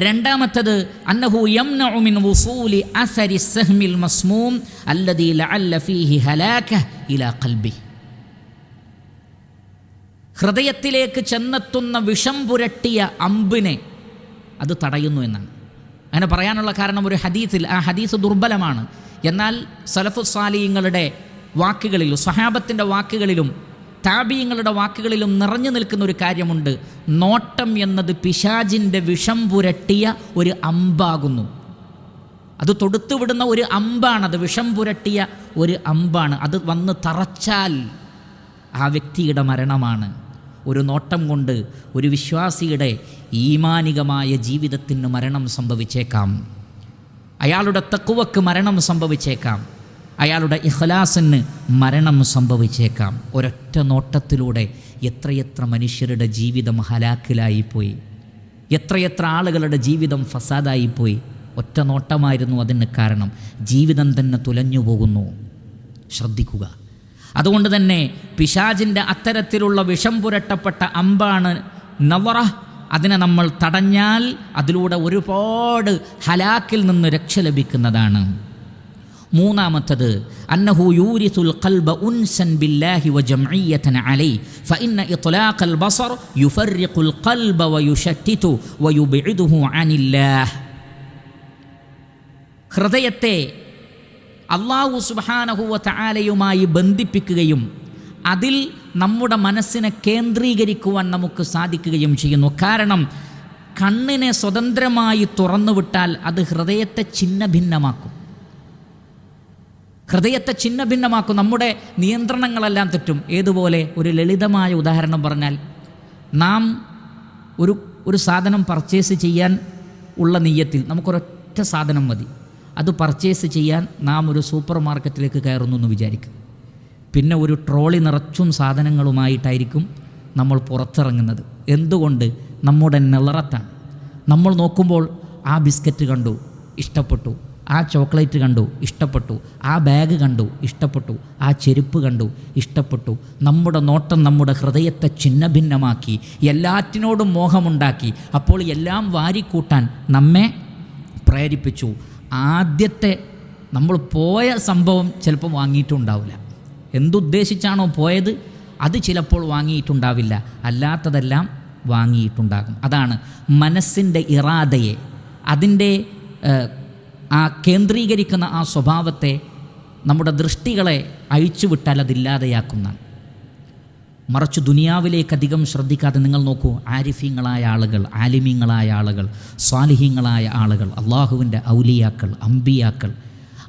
രണ്ടാമത്തത്, അന്നഹു യംനഉ മിൻ വുസൂലി അസരി സഹ്മിൽ മസ്മൂം അല്ലദീ ലഅല്ല ഫീഹി ഹലാക ഇലാ ഖൽബി. ഹൃദയത്തിലേക്ക് ചെന്നെത്തുന്ന വിഷം പുരട്ടിയ അമ്പിനെ അത് തടയുന്നു എന്നാണ്. അങ്ങനെ പറയാനുള്ള കാരണം ഒരു ഹദീസിൽ, ആ ഹദീസ് ദുർബലമാണ്, എന്നാൽ സലഫു സാലിഹീങ്ങളുടെ വാക്കുകളിലും സ്വഹാബത്തിൻ്റെ വാക്കുകളിലും താബീങ്ങളുടെ വാക്കുകളിലും നിറഞ്ഞു നിൽക്കുന്ന ഒരു കാര്യമുണ്ട്. നോട്ടം എന്നത് പിശാചിൻ്റെ വിഷം പുരട്ടിയ ഒരു അമ്പാകുന്നു. അത് തൊടുത്തുവിടുന്ന ഒരു അമ്പാണത്, വിഷം പുരട്ടിയ ഒരു അമ്പാണ്. അത് വന്ന് തറച്ചാൽ ആ വ്യക്തിയുടെ മരണമാണ്. ഒരു നോട്ടം കൊണ്ട് ഒരു വിശ്വാസിയുടെ ഈമാനികമായ ജീവിതത്തിന് മരണം സംഭവിച്ചേക്കാം, അയാളുടെ തഖ്വക്ക് മരണം സംഭവിച്ചേക്കാം, അയാളുടെ ഇഖ്ലാസിന് മരണം സംഭവിച്ചേക്കാം. ഒരൊറ്റ നോട്ടത്തിലൂടെ എത്രയെത്ര മനുഷ്യരുടെ ജീവിതം ഹലാക്കിലായിപ്പോയി, എത്രയെത്ര ആളുകളുടെ ജീവിതം ഫസാദായിപ്പോയി. ഒറ്റ നോട്ടമായിരുന്നു അതിന് കാരണം. ജീവിതം തന്നെ തുലഞ്ഞു പോകുന്നു. ശ്രദ്ധിക്കുക. അതുകൊണ്ട് തന്നെ പിശാചിൻ്റെ അത്തരത്തിലുള്ള വിഷം പുരട്ടപ്പെട്ട അമ്പാണ് നവറ. അതിനെ നമ്മൾ തടഞ്ഞാൽ അതിലൂടെ ഒരുപാട് ഹലാക്കിൽ നിന്ന് രക്ഷ ലഭിക്കുന്നതാണ്. മൂന്നാമത്തത്, അന്നഹു യൂരിസുൽ ഖൽബ ഉൻസൻ ബില്ലാഹി വ ജംഇയ്യതൻ അലൈഹി ഫഇന്ന ഇത്ലാഖൽ ബസർ യുഫർരിഖുൽ ഖൽബ വയുശത്തിതു വയുബ്ഇദുഹു അനില്ലാഹ്. ഹൃദയത്തെ അല്ലാഹു സുബ്ഹാനഹു വ തആലയുമായി ബന്ധിപ്പിക്കുകയും അതിൽ നമ്മുടെ മനസ്സിനെ കേന്ദ്രീകരിക്കുവാൻ നമുക്ക് സാധിക്കുകയും ചെയ്യുന്നു. കാരണം കണ്ണിനെ സ്വതന്ത്രമായി തുറന്നുവിട്ടാൽ അത് ഹൃദയത്തെ ഛിന്നഭിന്നമാക്കും. ഹൃദയത്തെ ഛിന്നഭിന്നമാക്കും. നമ്മുടെ നിയന്ത്രണങ്ങളെല്ലാം തെറ്റും. ഏതുപോലെ? ഒരു ലളിതമായ ഉദാഹരണം പറഞ്ഞാൽ, നാം ഒരു സാധനം പർച്ചേസ് ചെയ്യാൻ ഉള്ള നിയ്യത്തിൽ നമുക്കൊരൊറ്റ സാധനം മതി. അത് പർച്ചേസ് ചെയ്യാൻ നാം ഒരു സൂപ്പർ മാർക്കറ്റിലേക്ക് കയറുന്നു എന്ന് വിചാരിക്കും. പിന്നെ ഒരു ട്രോളി നിറച്ചും സാധനങ്ങളുമായിട്ടായിരിക്കും നമ്മൾ പുറത്തിറങ്ങുന്നത്. എന്തുകൊണ്ട്? നമ്മുടെ നിളറത്താണ്, നമ്മൾ നോക്കുമ്പോൾ ആ ബിസ്ക്കറ്റ് കണ്ടു, ഇഷ്ടപ്പെട്ടു, ആ ചോക്ലേറ്റ് കണ്ടു, ഇഷ്ടപ്പെട്ടു, ആ ബാഗ് കണ്ടു, ഇഷ്ടപ്പെട്ടു, ആ ചെരുപ്പ് കണ്ടു, ഇഷ്ടപ്പെട്ടു. നമ്മുടെ നോട്ടം നമ്മുടെ ഹൃദയത്തെ ഛിന്നഭിന്നമാക്കി, എല്ലാറ്റിനോടും മോഹമുണ്ടാക്കി. അപ്പോൾ എല്ലാം വാരിക്കൂട്ടാൻ നമ്മെ പ്രേരിപ്പിച്ചു. ആദ്യത്തെ നമ്മൾ പോയ സംഭവം ചിലപ്പോൾ വാങ്ങിയിട്ടുണ്ടാവില്ല. എന്തുദ്ദേശിച്ചാണോ പോയത് അത് ചിലപ്പോൾ വാങ്ങിയിട്ടുണ്ടാവില്ല, അല്ലാത്തതെല്ലാം വാങ്ങിയിട്ടുണ്ടാകും. അതാണ് മനസ്സിൻ്റെ ഇറാദയെ, അതിൻ്റെ ആ കേന്ദ്രീകരിക്കുന്ന ആ സ്വഭാവത്തെ, നമ്മുടെ ദൃഷ്ടികളെ അഴിച്ചുവിട്ടാൽ അതില്ലാതെയാക്കുന്നതാണ്. മറിച്ച് ദുനിയാവിലേക്ക് അധികം ശ്രദ്ധിക്കാതെ നിങ്ങൾ നോക്കൂ, ആരിഫീങ്ങളായ ആളുകൾ, ആലിമീങ്ങളായ ആളുകൾ, സ്വാലിഹീങ്ങളായ ആളുകൾ, അള്ളാഹുവിൻ്റെ ഔലിയാക്കൾ, അമ്പിയാക്കൾ,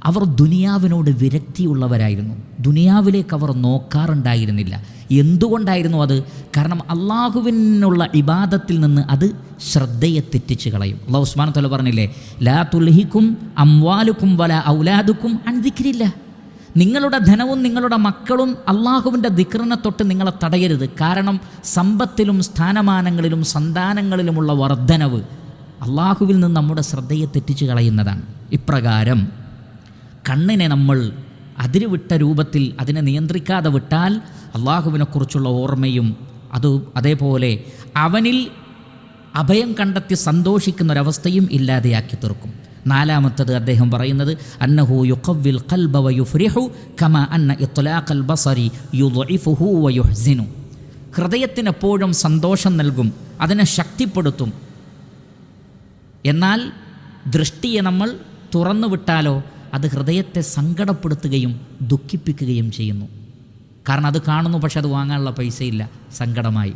അവർ ദുനിയാവിനോട് വിരക്തിയുള്ളവരായിരുന്നു. ദുനിയാവിലേക്ക് അവർ നോക്കാറുണ്ടായിരുന്നില്ല. എന്തുകൊണ്ടായിരുന്നു അത്? കാരണം അള്ളാഹുവിനുള്ള ഇബാദത്തിൽ നിന്ന് അത് ശ്രദ്ധയെ തെറ്റിച്ച് കളയും. അള്ളാഹു സുബ്ഹാനഹു വ തആല പറഞ്ഞില്ലേ, ലാ തുൽഹിക്കും അംവാലുക്കും വലാ ഔലാദുക്കും അൻ ദിക്രില്ലാഹ്. നിങ്ങളുടെ ധനവും നിങ്ങളുടെ മക്കളും അള്ളാഹുവിൻ്റെ ദിക്റിനെ തൊട്ട് നിങ്ങളെ തടയരുത്. കാരണം സമ്പത്തിലും സ്ഥാനമാനങ്ങളിലും സന്താനങ്ങളിലുമുള്ള വർധനവ് അള്ളാഹുവിൽ നിന്ന് നമ്മുടെ ശ്രദ്ധയെ തെറ്റിച്ച് കളയുന്നതാണ്. ഇപ്രകാരം കണ്ണിനെ നമ്മൾ അതിരുവിട്ട രൂപത്തിൽ അതിനെ നിയന്ത്രിക്കാതെ വിട്ടാൽ അള്ളാഹുവിനെക്കുറിച്ചുള്ള ഓർമ്മയും അതേപോലെ അവനിൽ അഭയം കണ്ടെത്തി സന്തോഷിക്കുന്ന ഒരവസ്ഥയും ഇല്ലാതെയാക്കി തീർക്കും. നാലാമത്തത് അദ്ദേഹം പറയുന്നത് അന്നഹു യുഖവ്വിൽ ഖൽബ വയുഫ്രിഹു കമാ അന്ന ഇത്ലാഖൽ ബസരി യുദ്ഇഫുഹു വയുഹ്സിനു. ഹൃദയത്തിനെപ്പോഴും സന്തോഷം നൽകും, അതിനെ ശക്തിപ്പെടുത്തും. എന്നാൽ ദൃഷ്ടിയെ നമ്മൾ തുറന്നു വിട്ടാലോ അത് ഹൃദയത്തെ സങ്കടപ്പെടുത്തുകയും ദുഃഖിപ്പിക്കുകയും ചെയ്യുന്നു. കാരണം അത് കാണുന്നു, പക്ഷെ അത് വാങ്ങാനുള്ള പൈസയില്ല, സങ്കടമായി.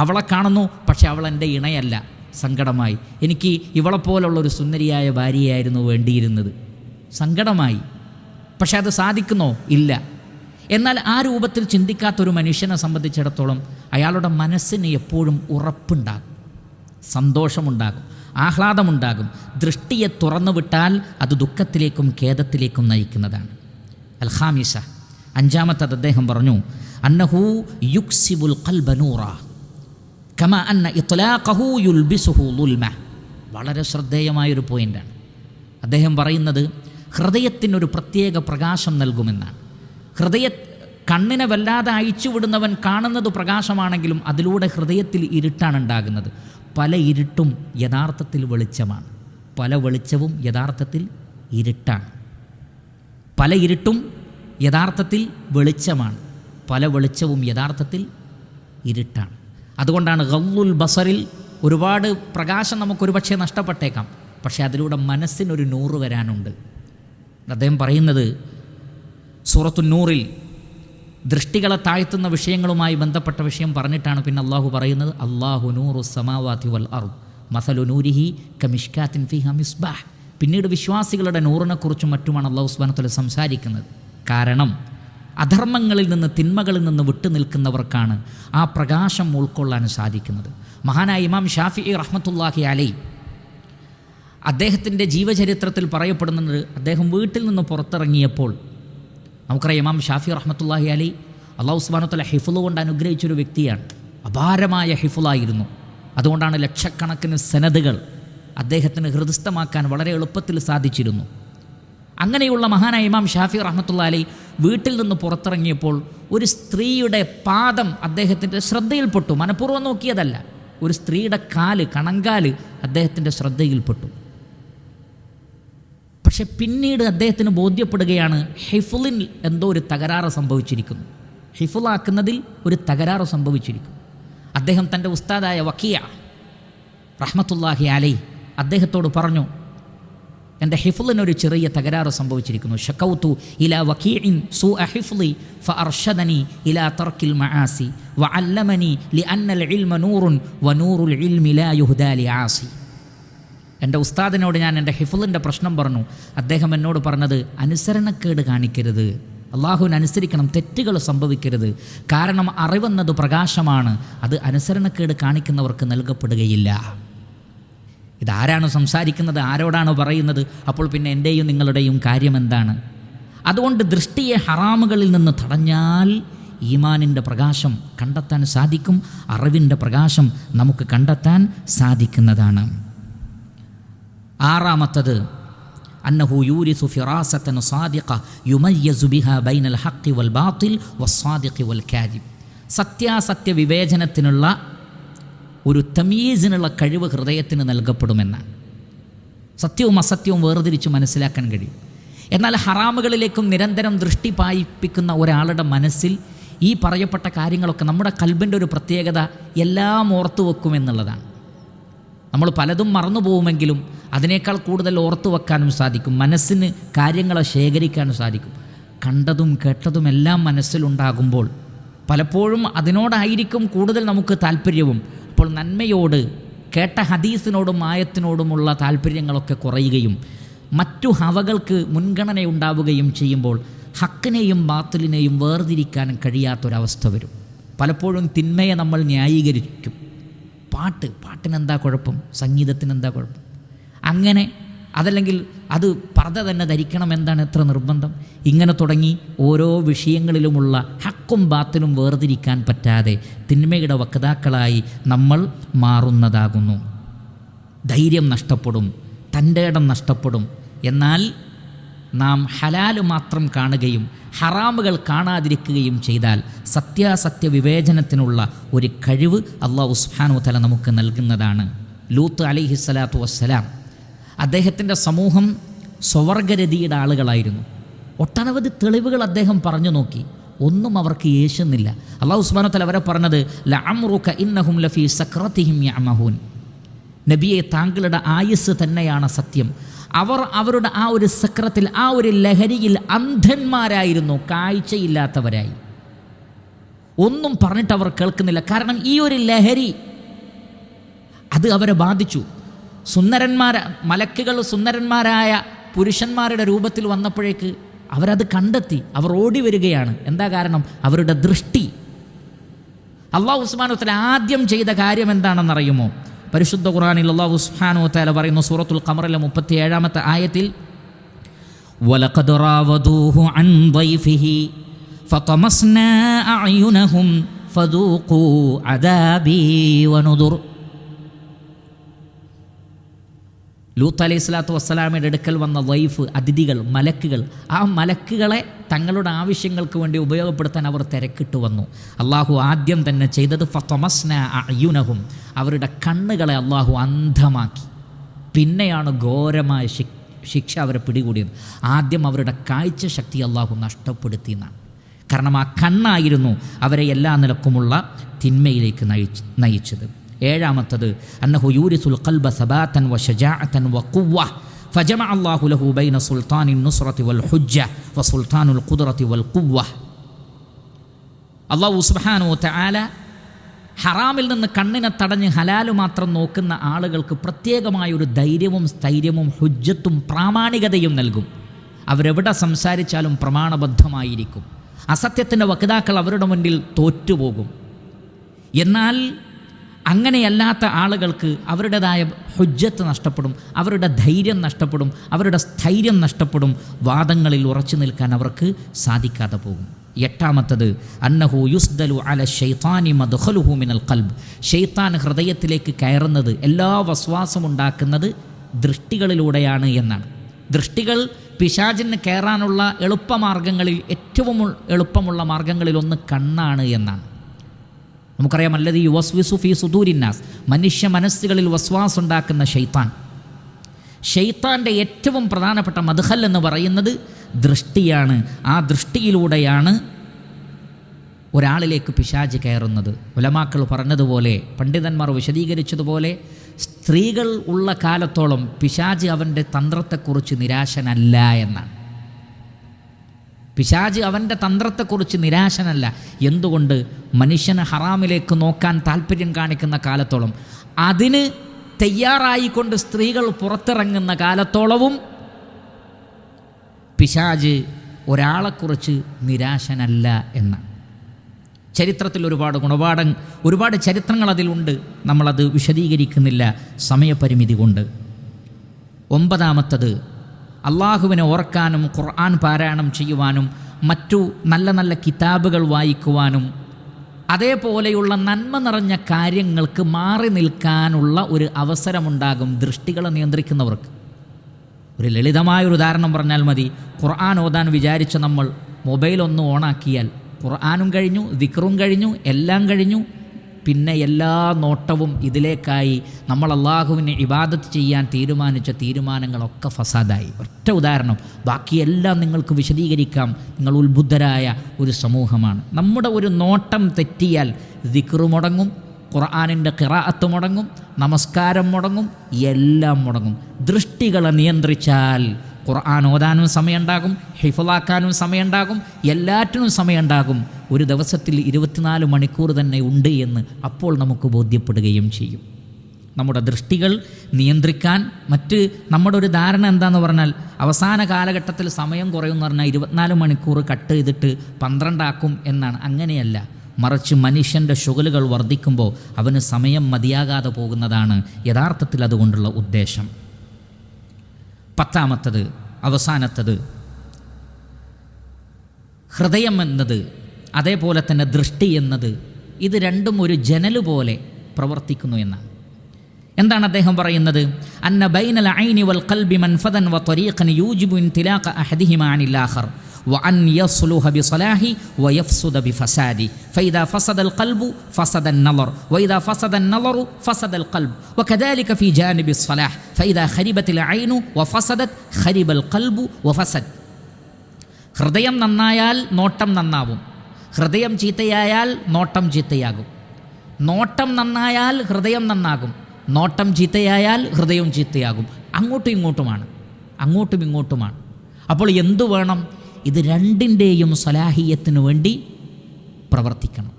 അവളെ കാണുന്നു, പക്ഷെ അവൾ എൻ്റെ ഇണയല്ല, സങ്കടമായി. എനിക്ക് ഇവളെപ്പോലുള്ളൊരു സുന്ദരിയായ ഭാര്യയായിരുന്നു വേണ്ടിയിരുന്നത്, സങ്കടമായി. പക്ഷെ അത് സാധിക്കുന്നോ? ഇല്ല. എന്നാൽ ആ രൂപത്തിൽ ചിന്തിക്കാത്തൊരു മനുഷ്യനെ സംബന്ധിച്ചിടത്തോളം അയാളുടെ മനസ്സിന് എപ്പോഴും ഉറപ്പുണ്ടാകും, സന്തോഷമുണ്ടാകും, ആഹ്ലാദമുണ്ടാകും. ദൃഷ്ടിയെ തുറന്നു വിട്ടാൽ അത് ദുഃഖത്തിലേക്കും ഖേദത്തിലേക്കും നയിക്കുന്നതാണ്. അൽ ഖാമിസ, അഞ്ചാമത്തത് അദ്ദേഹം പറഞ്ഞു അന്നഹു യുക്സിബുൽ ഖൽബ നൂറ കമാ അന്ന ഇത്ലാഖഹു യുൽബിസുഹു ളുൽമ. വളരെ ശ്രദ്ധേയമായൊരു പോയിൻ്റാണ്. അദ്ദേഹം പറയുന്നത് ഹൃദയത്തിനൊരു പ്രത്യേക പ്രകാശം നൽകുമെന്നാണ്. കണ്ണിനെ വല്ലാതെ അഴിച്ചുവിടുന്നവൻ കാണുന്നത് പ്രകാശമാണെങ്കിലും അതിലൂടെ ഹൃദയത്തിൽ ഇരുട്ടാണ് ഉണ്ടാകുന്നത്. പല ഇരുട്ടും യഥാർത്ഥത്തിൽ വെളിച്ചമാണ്, പല വെളിച്ചവും യഥാർത്ഥത്തിൽ ഇരുട്ടാണ്. പല ഇരുട്ടും യഥാർത്ഥത്തിൽ വെളിച്ചമാണ്, പല വെളിച്ചവും യഥാർത്ഥത്തിൽ ഇരുട്ടാണ്. അതുകൊണ്ടാണ് ഗള്ളുൽ ബസറിൽ ഒരുപാട് പ്രകാശം നമുക്കൊരു പക്ഷേ നഷ്ടപ്പെട്ടേക്കാം, പക്ഷേ അതിലൂടെ മനസ്സിനൊരു നൂറ് വരാനുണ്ട്. അദ്ദേഹം പറയുന്നത് സൂറത്തു നൂറിൽ ദൃഷ്ടികളെ താഴ്ത്തുന്ന വിഷയങ്ങളുമായി ബന്ധപ്പെട്ട വിഷയം പറഞ്ഞിട്ടാണ് പിന്നെ അള്ളാഹു പറയുന്നത് അള്ളാഹു നൂറു സമാവാതി വൽ അർദ് മസലു നൂരിഹി കമിഷ്കാത്തിൻ ഫീഹാ മിസ്ബാഹ്. പിന്നീട് വിശ്വാസികളുടെ നൂറിനെക്കുറിച്ചും മറ്റുമാണ് അള്ളാഹു സുബ്ഹാനഹു വ തആല സംസാരിക്കുന്നത്. കാരണം അധർമ്മങ്ങളിൽ നിന്ന്, തിന്മകളിൽ നിന്ന് വിട്ടു നിൽക്കുന്നവർക്കാണ് ആ പ്രകാശം ഉൾക്കൊള്ളാൻ സാധിക്കുന്നത്. മഹാനായ ഇമാം ഷാഫിഈ റഹ്മത്തുള്ളാഹി അലൈഹി അദ്ദേഹത്തിൻ്റെ ജീവചരിത്രത്തിൽ പറയപ്പെടുന്നത്, അദ്ദേഹം വീട്ടിൽ നിന്ന് പുറത്തിറങ്ങിയപ്പോൾ, നമുക്കറിയാം ഇമാം ഷാഫി റഹ്മത്തുള്ളാഹി അലൈഹി അല്ലാഹു സുബ്ഹാനഹു വ തആല ഹിഫ്ള് കൊണ്ട് അനുഗ്രഹിച്ചൊരു വ്യക്തിയാണ്. അപാരമായ ഹിഫ്ളായിരുന്നു. അതുകൊണ്ടാണ് ലക്ഷക്കണക്കിന് സനദുകൾ അദ്ദേഹത്തിന് ഹൃദിസ്ഥമാക്കാൻ വളരെ എളുപ്പത്തിൽ സാധിച്ചിരുന്നു. അങ്ങനെയുള്ള മഹാനായ ഇമാം ഷാഫി റഹ്മത്തുള്ളാഹി അലൈഹി വീട്ടിൽ നിന്ന് പുറത്തിറങ്ങിയപ്പോൾ ഒരു സ്ത്രീയുടെ പാദം അദ്ദേഹത്തിൻ്റെ ശ്രദ്ധയിൽപ്പെട്ടു. മനഃപൂർവ്വം നോക്കിയതല്ല, ഒരു സ്ത്രീയുടെ കാല്, കണങ്കാല് അദ്ദേഹത്തിൻ്റെ ശ്രദ്ധയിൽപ്പെട്ടു. പക്ഷെ പിന്നീട് അദ്ദേഹത്തിന് ബോധ്യപ്പെടുകയാണ് ഹിഫ്ളിൽ എന്തോ ഒരു തകരാറ് സംഭവിച്ചിരിക്കുന്നു, ഹിഫ്ളാക്കുന്നതിൽ ഒരു തകരാറ് സംഭവിച്ചിരിക്കുന്നു. അദ്ദേഹം തൻ്റെ ഉസ്താദായ വക്കീഅ റഹ്മത്തുള്ളാഹി അലൈഹി അദ്ദേഹത്തോട് പറഞ്ഞു, എൻ്റെ ഹിഫ്ളിനൊരു ചെറിയ തകരാറ് സംഭവിച്ചിരിക്കുന്നു. ശകൗതു ഇലാ വക്കീഇൻ സൂഅ ഹിഫ്ളി ഫഅർശദനി ഇലാ തർക്കിൽ മആസി വഅല്ലമനി ലിഅന്നൽ ഇൽമ നൂറുൻ വനൂറുൽ ഇൽമി ലാ യുഹ്ദാ ലിആസി. എൻ്റെ ഉസ്താദിനോട് ഞാൻ എൻ്റെ ഹിഫ്ളിൻ്റെ പ്രശ്നം പറഞ്ഞു. അദ്ദേഹം എന്നോട് പറഞ്ഞത് അനുസരണക്കേട് കാണിക്കരുത്, അള്ളാഹുവിനെ അനുസരിക്കണം, തെറ്റുകൾ സംഭവിക്കരുത്. കാരണം അറിവെന്നത് പ്രകാശമാണ്, അത് അനുസരണക്കേട് കാണിക്കുന്നവർക്ക് നൽകപ്പെടുകയില്ല. ഇതാരാണ് സംസാരിക്കുന്നത്, ആരോടാണ് പറയുന്നത്? അപ്പോൾ പിന്നെ എൻ്റെയും നിങ്ങളുടെയും കാര്യം എന്താണ്? അതുകൊണ്ട് ദൃഷ്ടിയെ ഹറാമുകളിൽ നിന്ന് തടഞ്ഞാൽ ഈമാനിൻ്റെ പ്രകാശം കണ്ടെത്താൻ സാധിക്കും, അറിവിൻ്റെ പ്രകാശം നമുക്ക് കണ്ടെത്താൻ സാധിക്കുന്നതാണ്. ആറാമത്തത് അന്നഹു യൂരിസു ഫിറാസത്തൻ സാദിഖ യുമയ്യസു ബിഹാ ബൈനൽ ഹഖ് വൽ ബാത്തിൽ വസ്സാദിഖ് വൽ കാദിബ്. സത്യാസത്യ വിവേചനത്തിനുള്ള ഒരു തമീസിനുള്ള കഴിവ് ഹൃദയത്തിന് നൽകപ്പെടുമെന്നാണ്. സത്യവും അസത്യവും വേർതിരിച്ച് മനസ്സിലാക്കാൻ കഴിയും. എന്നാൽ ഹറാമുകളിലേക്കും നിരന്തരം ദൃഷ്ടി പായിപ്പിക്കുന്ന ഒരാളുടെ മനസ്സിൽ ഈ പറയപ്പെട്ട കാര്യങ്ങളൊക്കെ നമ്മുടെ കൽബിൻ്റെ ഒരു പ്രത്യേകത എല്ലാം ഓർത്തു വെക്കുമെന്നുള്ളതാണ്. നമ്മൾ പലതും മറന്നു പോകുമെങ്കിലും അതിനേക്കാൾ കൂടുതൽ ഓർത്തു വെക്കാനും സാധിക്കും. മനസ്സിന് കാര്യങ്ങളെ ശേഖരിക്കാനും സാധിക്കും. കണ്ടതും കേട്ടതും എല്ലാം മനസ്സിലുണ്ടാകുമ്പോൾ പലപ്പോഴും അതിനോടായിരിക്കും കൂടുതൽ നമുക്ക് താല്പര്യവും. അപ്പോൾ നന്മയോട്, കേട്ട ഹദീസിനോടും ആയത്തിനോടുമുള്ള താല്പര്യങ്ങളൊക്കെ കുറയുകയും മറ്റു ഹവകൾക്ക് മുൻഗണനയുണ്ടാവുകയും ചെയ്യുമ്പോൾ ഹക്കിനെയും ബാത്തിലിനെയും വേർതിരിക്കാൻ കഴിയാത്തൊരവസ്ഥ വരും. പലപ്പോഴും തിന്മയെ നമ്മൾ ന്യായീകരിക്കും. പാട്ടിനെന്താ കുഴപ്പം, സംഗീതത്തിനെന്താ കുഴപ്പം, അങ്ങനെ അതല്ലെങ്കിൽ അത് പർദ്ദ തന്നെ ധരിക്കണം, എന്താണ് എത്ര നിർബന്ധം, ഇങ്ങനെ തുടങ്ങി ഓരോ വിഷയങ്ങളിലുമുള്ള ഹക്കും ബാത്തിലും വേർതിരിക്കാൻ പറ്റാതെ തിന്മയുടെ വക്താക്കളായി നമ്മൾ മാറുന്നതാകുന്നു. ധൈര്യം നഷ്ടപ്പെടും, തൻ്റെ ഇടം നഷ്ടപ്പെടും. എന്നാൽ നാം ഹലാല് മാത്രം കാണുകയും ഹറാമുകൾ കാണാതിരിക്കുകയും ചെയ്താൽ സത്യാസത്യ വിവേചനത്തിനുള്ള ഒരു കഴിവ് അല്ലാഹു സുബ്ഹാനഹു വ തആല നമുക്ക് നൽകുന്നതാണ്. ലൂത്ത് അലൈഹിസ്സലാത്തു വസ്സലാം, അദ്ദേഹത്തിൻ്റെ സമൂഹം സ്വവർഗരതിയുടെ ആളുകളായിരുന്നു. ഒട്ടനവധി തെളിവുകൾ അദ്ദേഹം പറഞ്ഞു നോക്കി, ഒന്നും അവർക്ക് യേശുന്നില്ല. അല്ലാഹു സുബ്ഹാനഹു വ തആല അവരെ പറഞ്ഞത് ലഅംറുക ഇന്നഹും ലഫീ സക്രതിഹിം യഅമഹൂൻ, നബിയെ താങ്കളുടെ ആയുസ് തന്നെയാണ് സത്യം. അവർ അവരുടെ ആ ഒരു സക്രത്തിൽ, ആ ഒരു ലഹരിയിൽ അന്ധന്മാരായിരുന്നു, കാഴ്ചയില്ലാത്തവരായി. ഒന്നും പറഞ്ഞിട്ട് അവർ കേൾക്കുന്നില്ല. കാരണം ഈ ഒരു ലഹരി അത് അവരെ ബാധിച്ചു. മലക്കുകൾ സുന്ദരന്മാരായ പുരുഷന്മാരുടെ രൂപത്തിൽ വന്നപ്പോഴേക്ക് അവരത് കണ്ടെത്തി. അവർ ഓടി വരികയാണ്. എന്താ കാരണം? അവരുടെ ദൃഷ്ടി. അല്ലാഹു സുബ്ഹാനഹു വ തആല ആദ്യം ചെയ്ത കാര്യം എന്താണെന്നറിയുമോ? പരിശുദ്ധ ഖുർആനിൽ അല്ലാഹു സുബ്ഹാനഹു വ തആല പറയുന്നു, സൂറത്തുൽ ഖമറിലെ 37-ാമത്തെ ആയത്തിൽ, വലഖദ് റാവദൂഹു അൻ ദൈഫിഹി ഫതമസ്നാ അഅ്യുനഹും ഫദൂഖൂ അദാബി വനുദുർ. ലൂത്ത് അലൈഹി സ്വലാത്തു വസ്സലാമയുടെ അടുക്കൽ വന്ന ദൈഫ്, അതിഥികൾ, മലക്കുകൾ, ആ മലക്കുകളെ തങ്ങളുടെ ആവശ്യങ്ങൾക്ക് വേണ്ടി ഉപയോഗപ്പെടുത്താൻ അവർ തിരക്കിട്ട് വന്നു. അള്ളാഹു ആദ്യം തന്നെ ചെയ്തത് ഫതമസ്നാ അഅ്യുനഹും, അവരുടെ കണ്ണുകളെ അള്ളാഹു അന്ധമാക്കി. പിന്നെയാണ് ഘോരമായ ശിക്ഷ അവരെ പിടികൂടിയത്. ആദ്യം അവരുടെ കാഴ്ച ശക്തി അള്ളാഹു നഷ്ടപ്പെടുത്തി എന്നാണ്. കാരണം ആ കണ്ണായിരുന്നു അവരെ എല്ലാ നിലക്കുമുള്ള തിന്മയിലേക്ക് നയിച്ചത്. ഏഴാമത്തത് അന്നഹു യൂരിസുൽ ഖൽബ സബാതൻ വശജാഅതൻ വഖുവ്വ ഫജമഅ അല്ലാഹു ലഹു ബൈന സുൽത്താനിൻ നുസ്റതി വൽ ഹുജ്ജ വസുൽത്താനുൽ ഖുദ്റതി വൽ ഖുവ്വ. അല്ലാഹു സുബ്ഹാനഹു വ തആല ഹറാമിൽ നിന്ന് കണ്ണിനെ തടഞ്ഞ് ഹലാല് മാത്രം നോക്കുന്ന ആളുകൾക്ക് പ്രത്യേകമായൊരു ധൈര്യവും സ്ഥൈര്യവും ഹുജ്ജത്തും പ്രാമാണികതയും നൽകും. അവരെവിടെ സംസാരിച്ചാലും പ്രമാണബദ്ധമായിരിക്കും. അസത്യത്തിൻ്റെ വക്താക്കൾ അവരുടെ മുന്നിൽ തോറ്റുപോകും. എന്നാൽ അങ്ങനെയല്ലാത്ത ആളുകൾക്ക് അവരുടേതായ ഹുജ്ജത്ത് നഷ്ടപ്പെടും, അവരുടെ ധൈര്യം നഷ്ടപ്പെടും, അവരുടെ സ്ഥൈര്യം നഷ്ടപ്പെടും. വാദങ്ങളിൽ ഉറച്ചു നിൽക്കാൻ അവർക്ക് സാധിക്കാതെ പോകും. എട്ടാമത്തത് അന്നഹു യുസ്ദലു അല ശൈത്താനി മദ്ഖലുഹു മിനൽ ഖൽബ്. ശൈത്താൻ ഹൃദയത്തിലേക്ക് കയറുന്നത്, എല്ലാ വസ്വാസമുണ്ടാക്കുന്നത് ദൃഷ്ടികളിലൂടെയാണ് എന്നാണ്. ദൃഷ്ടികൾ പിശാചിന് കയറാനുള്ള എളുപ്പമാർഗങ്ങളിൽ ഏറ്റവും എളുപ്പമുള്ള മാർഗങ്ങളിലൊന്ന് കണ്ണാണ് എന്നാണ്. നമുക്കറിയാം, അല്ലദീ യുവസ്വിസു ഫീ സുദൂരിന്നാസ്, മനുഷ്യ മനസ്സുകളിൽ വസ്വാസ് ഉണ്ടാക്കുന്ന ഷെയ്ത്താൻ്റെ ഏറ്റവും പ്രധാനപ്പെട്ട മദ്ഖൽ എന്ന് പറയുന്നത് ദൃഷ്ടിയാണ്. ആ ദൃഷ്ടിയിലൂടെയാണ് ഒരാളിലേക്ക് പിശാച് കയറുന്നത്. ഉലമാക്കൾ പറഞ്ഞതുപോലെ, പണ്ഡിതന്മാർ വിശദീകരിച്ചതുപോലെ, സ്ത്രീകൾ ഉള്ള കാലത്തോളം പിശാച് അവൻ്റെ തന്ത്രത്തെക്കുറിച്ച് നിരാശനല്ല എന്നാണ്. പിശാച് അവൻ്റെ തന്ത്രത്തെക്കുറിച്ച് നിരാശനല്ല. എന്തുകൊണ്ട്? മനുഷ്യന് ഹറാമിലേക്ക് നോക്കാൻ താല്പര്യം കാണിക്കുന്ന കാലത്തോളം, അതിന് തയ്യാറായിക്കൊണ്ട് സ്ത്രീകൾ പുറത്തിറങ്ങുന്ന കാലത്തോളവും പിശാച് ഒരാളെക്കുറിച്ച് നിരാശനല്ല എന്നാണ്. ചരിത്രത്തിൽ ഒരുപാട് ചരിത്രങ്ങൾ അതിലുണ്ട്. നമ്മളത് വിശദീകരിക്കുന്നില്ല സമയപരിമിതി കൊണ്ട്. ഒമ്പതാമത്തത് അള്ളാഹുവിനെ ഓർക്കാനും ഖുർആൻ പാരായണം ചെയ്യുവാനും മറ്റു നല്ല നല്ല കിതാബുകൾ വായിക്കുവാനും അതേപോലെയുള്ള നന്മ നിറഞ്ഞ കാര്യങ്ങൾക്ക് മാറി നിൽക്കാനുള്ള ഒരു അവസരമുണ്ടാകും ദൃഷ്ടികളെ നിയന്ത്രിക്കുന്നവർക്ക്. ഒരു ലളിതമായൊരു ഉദാഹരണം പറഞ്ഞാൽ മതി. ഖുർആൻ ഓതാൻ വിചാരിച്ച നമ്മൾ മൊബൈലൊന്ന് ഓണാക്കിയാൽ ഖുർആനും കഴിഞ്ഞു, ദിക്റും കഴിഞ്ഞു, എല്ലാം കഴിഞ്ഞു. പിന്നെ എല്ലാ നോട്ടവും ഇതിലേക്കായി. നമ്മൾ അള്ളാഹുവിനെ ഇബാദത്ത് ചെയ്യാൻ തീരുമാനിച്ച തീരുമാനങ്ങളൊക്കെ ഫസാദായി. ഒറ്റ ഉദാഹരണം, ബാക്കിയെല്ലാം നിങ്ങൾക്ക് വിശദീകരിക്കാം. നിങ്ങൾ ഉത്ബുദ്ധരായ ഒരു സമൂഹമാണ്. നമ്മുടെ ഒരു നോട്ടം തെറ്റിയാൽ ദിക്റ് മുടങ്ങും, ഖുർആനിൻ്റെ ഖിറാഅത്ത് മുടങ്ങും, നമസ്കാരം മുടങ്ങും, എല്ലാം മുടങ്ങും. ദൃഷ്ടികളെ നിയന്ത്രിച്ചാൽ ഖുർആൻ ഓതാനും സമയമുണ്ടാകും, ഹിഫ്ളാക്കാനും സമയമുണ്ടാകും, എല്ലാറ്റിനും സമയമുണ്ടാകും. ഒരു ദിവസത്തിൽ 24 മണിക്കൂർ തന്നെ ഉണ്ട് എന്ന് അപ്പോൾ നമുക്ക് ബോധ്യപ്പെടുകയും ചെയ്യും. നമ്മുടെ ദൃഷ്ടികൾ നിയന്ത്രിക്കാൻ നമ്മുടെ ഒരു ധാരണ എന്താണെന്ന് പറഞ്ഞാൽ അവസാന കാലഘട്ടത്തിൽ സമയം കുറയുമെന്ന് പറഞ്ഞാൽ 24 മണിക്കൂർ കട്ട് ചെയ്തിട്ട് 12 ആക്കും എന്നാണ്. അങ്ങനെയല്ല, മറിച്ച് മനുഷ്യൻ്റെ ശുഗലുകൾ വർദ്ധിക്കുമ്പോൾ അവന് സമയം മതിയാകാതെ പോകുന്നതാണ് യഥാർത്ഥത്തിൽ അതുകൊണ്ടുള്ള ഉദ്ദേശം. 10ാമത്തത്, അവസാനത്തത്, ഹൃദയം എന്നത് അതേപോലെ തന്നെ ദൃഷ്ടി എന്നത് ഇത് രണ്ടും ഒരു ജനൽ പോലെ പ്രവർത്തിക്കുന്നു എന്നാണ്. എന്താണ് അദ്ദേഹം പറയുന്നത്? അന്ന ബൈനൽ ഐനി വൽ ഖൽബി മൻഫദൻ വ ത്വരീഖൻ യൂജിബു ഇൻതിലാഖ അഹദിഹിമാ അനിൽ ആഖർ وأن يصلح بصلاحه ويفسد بفساده فإذا فسد القلب فسد النظر وإذا فسد النظر فسد القلب وكذلك في جانب الصلاح فإذا خربت العين وفسدت خرب القلب وفسد. ഹൃദയം നന്നായാൽ നോട്ടം നന്നാവും, ഹൃദയം ചീത്തയായാൽ നോട്ടം ചീത്തയാകും. നോട്ടം നന്നായാൽ ഹൃദയം നന്നാകും, നോട്ടം ചീത്തയായാൽ ഹൃദയം ചീത്തയാകും. അങ്ങോട്ടും ഇങ്ങോട്ടുമാണ്. അപ്പോൾ എന്തു വേണം? ഇത് രണ്ടിൻ്റെയും സലാഹിയത്തിനു വേണ്ടി പ്രവർത്തിക്കണം.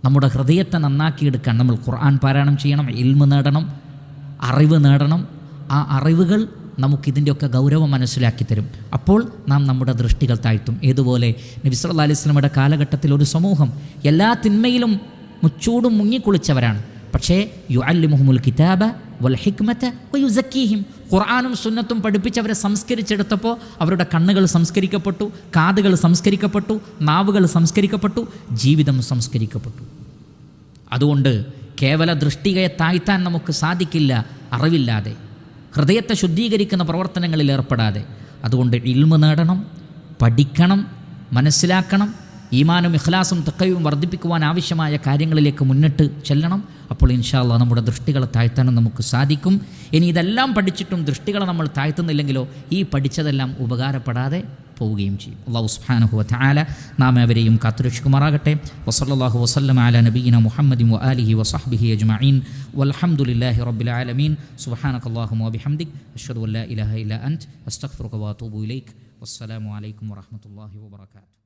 നമ്മുടെ ഹൃദയത്തെ നന്നാക്കിയെടുക്കാൻ നമ്മൾ ഖുർആൻ പാരായണം ചെയ്യണം, ഇൽമ് നേടണം, അറിവ് നേടണം. ആ അറിവുകൾ നമുക്കിതിൻ്റെയൊക്കെ ഗൗരവം മനസ്സിലാക്കി തരും. അപ്പോൾ നാം നമ്മുടെ ദൃഷ്ടികൾ താഴ്ത്തും. ഏതുപോലെ നബി സല്ലല്ലാഹു അലൈഹി വസല്ലമയുടെ കാലഘട്ടത്തിൽ ഒരു സമൂഹം എല്ലാ തിന്മയിലും മുച്ചൂടും മുങ്ങിക്കുളിച്ചവരാണ്. പക്ഷേ യുഅല്ലിമുഹുമുൽ കിതാബ വൽ ഹിക്മത വയുസക്കീഹിം, ഖുർആനും സുന്നത്തും പഠിപ്പിച്ചവരെ സംസ്കരിച്ചെടുത്തപ്പോൾ അവരുടെ കണ്ണുകൾ സംസ്കരിക്കപ്പെട്ടു, കാതുകൾ സംസ്കരിക്കപ്പെട്ടു, നാവുകൾ സംസ്കരിക്കപ്പെട്ടു, ജീവിതം സംസ്കരിക്കപ്പെട്ടു. അതുകൊണ്ട് കേവല ദൃഷ്ടികയെ താഴ്ത്താൻ നമുക്ക് സാധിക്കില്ല അറിവില്ലാതെ, ഹൃദയത്തെ ശുദ്ധീകരിക്കുന്ന പ്രവർത്തനങ്ങളിൽ ഏർപ്പെടാതെ. അതുകൊണ്ട് ഇൽമ് നേടണം, പഠിക്കണം, മനസ്സിലാക്കണം, ഈമാനും ഇഖ്ലാസും തഖ്വയും വർദ്ധിപ്പിക്കുവാൻ ആവശ്യമായ കാര്യങ്ങളിലേക്ക് മുന്നിട്ട് ചെല്ലണം. അപ്പോൾ ഇൻഷാ അല്ലാഹ് നമ്മുടെ ദൃഷ്ടികളെ താഴ്ത്താനും നമുക്ക് സാധിക്കും. ഇനി ഇതെല്ലാം പഠിച്ചിട്ടും ദൃഷ്ടികളെ നമ്മൾ താഴ്ത്തുന്നില്ലെങ്കിലോ ഈ പഠിച്ചതെല്ലാം ഉപകാരപ്പെടാതെ പോവുകയും ചെയ്യും. അല്ലാഹു സുബ്ഹാനഹു വ തആല നാം അവരെയും കാത്തുരക്ഷിക്കുമാറാകട്ടെ. വസല്ലല്ലാഹു വസല്ലമ അലാ നബിയിന മുഹമ്മദിൻ വ ആലിഹി വസഹ്ബിഹി അജ്മഈൻ വൽഹംദുലില്ലാഹി റബ്ബിൽ ആലമീൻ. സുബ്ഹാനകല്ലാഹുമ്മ വബിഹംദിക് അഷ്ഹദു അൻ ലാ ഇലാഹ ഇല്ലാ അൻത അസ്തഗ്ഫിറുക വ അതൂബു ഇലൈക്. വസ്സലാമു അലൈക്കും വറഹ്മത്തുള്ളാഹി വബറകാതുഹു.